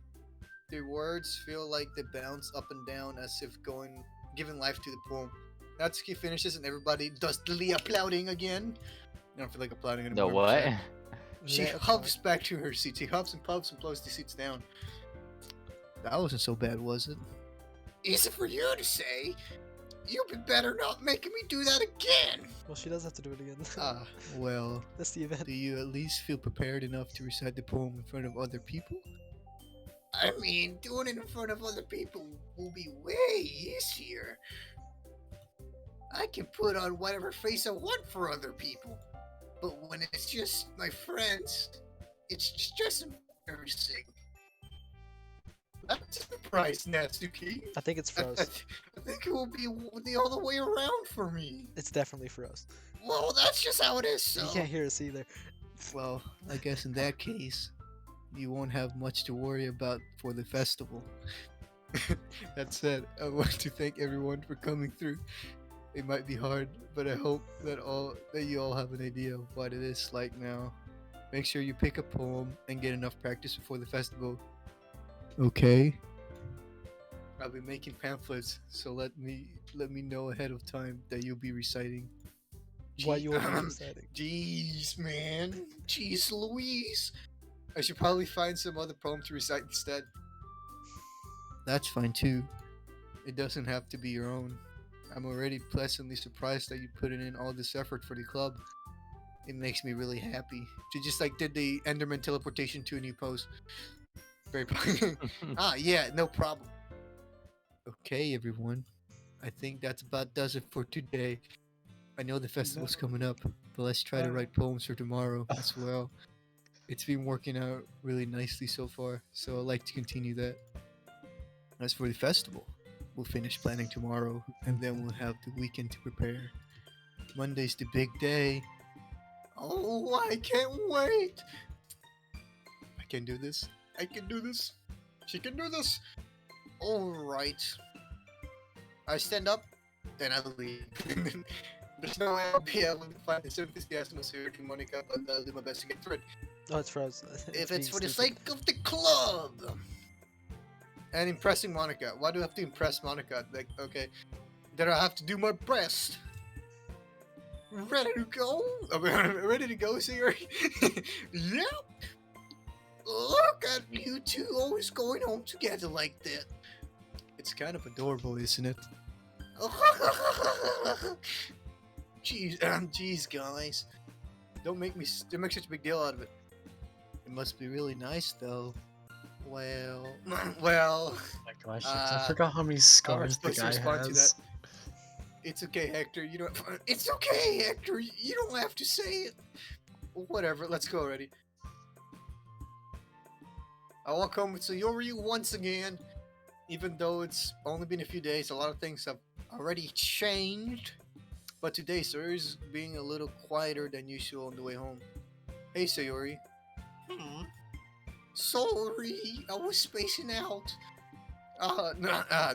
The words feel like they bounce up and down as if giving life to the poem. Natsuki finishes and everybody does the applauding again. I don't feel like applauding anymore. The I'm what? sad. She Yeah, huffs back to her seat. She huffs and puffs and blows the seats down. That wasn't so bad, was it? Easy for you to say. You'd be better not making me do that again. Well, she does have to do it again. Ah, well, That's the event. do you at least feel prepared enough to recite the poem in front of other people? I mean, doing it in front of other people will be way easier. I can put on whatever face I want for other people. But when it's just my friends, it's just embarrassing. That's a surprise, Natsuki. I think it's froze. I think it will be the other way around for me. It's definitely froze. Well, that's just how it is, so. You can't hear us either. Well, I guess in that case, you won't have much to worry about for the festival. That said, I want to thank everyone for coming through. It might be hard, but I hope that you all have an idea of what it is like now. Make sure you pick a poem and get enough practice before the festival. Okay. I'll be making pamphlets, so let me know ahead of time that you'll be reciting. Why you were deciding? Jeez, man. Jeez Louise. I should probably find some other poem to recite instead. That's fine too. It doesn't have to be your own. I'm already pleasantly surprised that you put in all this effort for the club. It makes me really happy. You just like did the Enderman teleportation to a new pose. Very Ah, yeah, no problem. Okay, everyone. I think that's about does it for today. I know the festival's coming up, but let's try to write poems for tomorrow as well. It's been working out really nicely so far, so I'd like to continue that. As for the festival, we'll finish planning tomorrow, and then we'll have the weekend to prepare. Monday's the big day. Oh, I can't wait! I can do this. I can do this. She can do this. Alright. I stand up, then I leave. There's no way I'll be able to find this enthusiasm of Security Monica, but I'll do my best to get through it. Oh, it's froze. If it's for the being sake of the club! And impressing Monica. Why do I have to impress Monica? Like, okay. Then I have to do my best. Ready to go? Ready to go, Siri? Yep! Look at you two always going home together like that. It's kind of adorable, isn't it? Jeez, guys. Don't make such a big deal out of it. It must be really nice, though. Well, well, Oh my gosh, I uh, forgot how many how am I scars the supposed to guy respond to that? has. It's okay, Hector. You don't. It's okay, Hector. You don't have to say it. Whatever. Let's go already. I walk home with Sayori once again. Even though it's only been a few days, a lot of things have already changed. But today, Sayori's being a little quieter than usual on the way home. Hey, Sayori. Sorry, I was spacing out.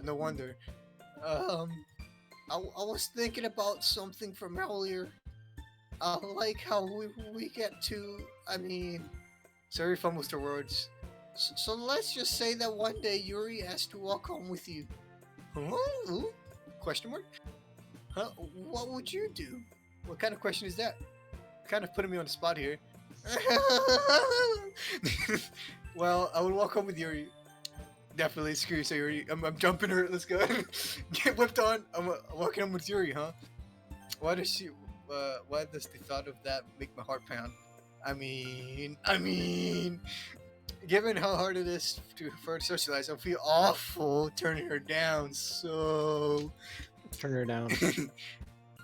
No wonder. I was thinking about something from earlier. I like how we get to. I mean, Sayori fumbles her words. So let's just say that one day Yuri asked to walk home with you. Huh? Ooh? Question mark? Huh? What would you do? What kind of question is that? Kind of putting me on the spot here. Well, I would walk home with Yuri. Definitely, screw you, Yuri. I'm jumping her. Let's go. Get whipped on. I'm walking home with Yuri, huh? Why does she? Why does the thought of that make my heart pound? I mean, given how hard it is for her to socialize, I feel awful turning her down. So, Turn her down.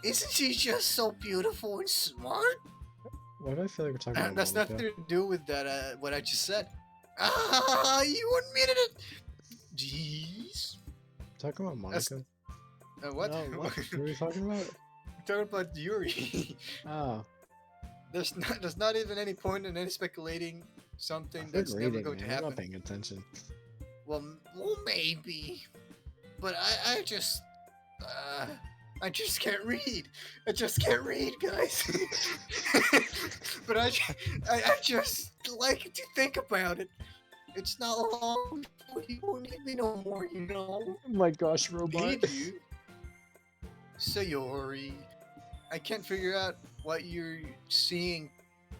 isn't she just so beautiful and smart? Why do I feel like we're talking about That's Monica? nothing to do with that. What I just said. Ah, you admitted it. Jeez. Talking about Monica? What? No, what? What are we talking about? We're talking about Yuri. Oh, There's not even any point in any speculating something I've that's been never reading, going to man. I'm not happen. paying attention. Well, maybe, but I just can't read. I just can't read, guys. But I just like to think about it. It's not long before you won't need me no more, you know. Oh my gosh, robot. Need you, Sayori. I can't figure out what you're seeing,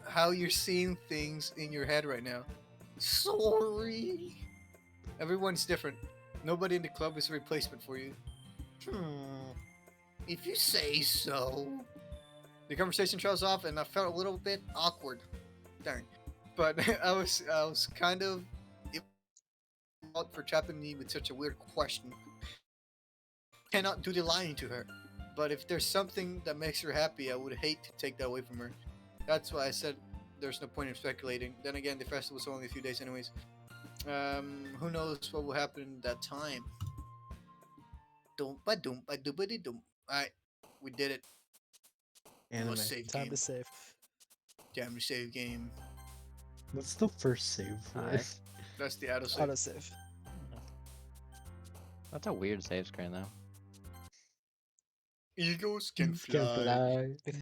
how you're seeing things in your head right now. Sorry. Everyone's different. Nobody in the club is a replacement for you. If you say so. The conversation trails off, and I felt a little bit awkward. Darn. But I was kind of out for trapping me with such a weird question. Cannot do the lying to her. But if there's something that makes her happy, I would hate to take that away from her. That's why I said there's no point in speculating. Then again, the festival's only a few days anyways. Who knows what will happen that time? Alright, we did it. Anime. Must save Time game. to save. Time to save game. What's the first save for? Alright. That's the auto save. Auto save. That's a weird save screen though. Eagles can Can fly. fly.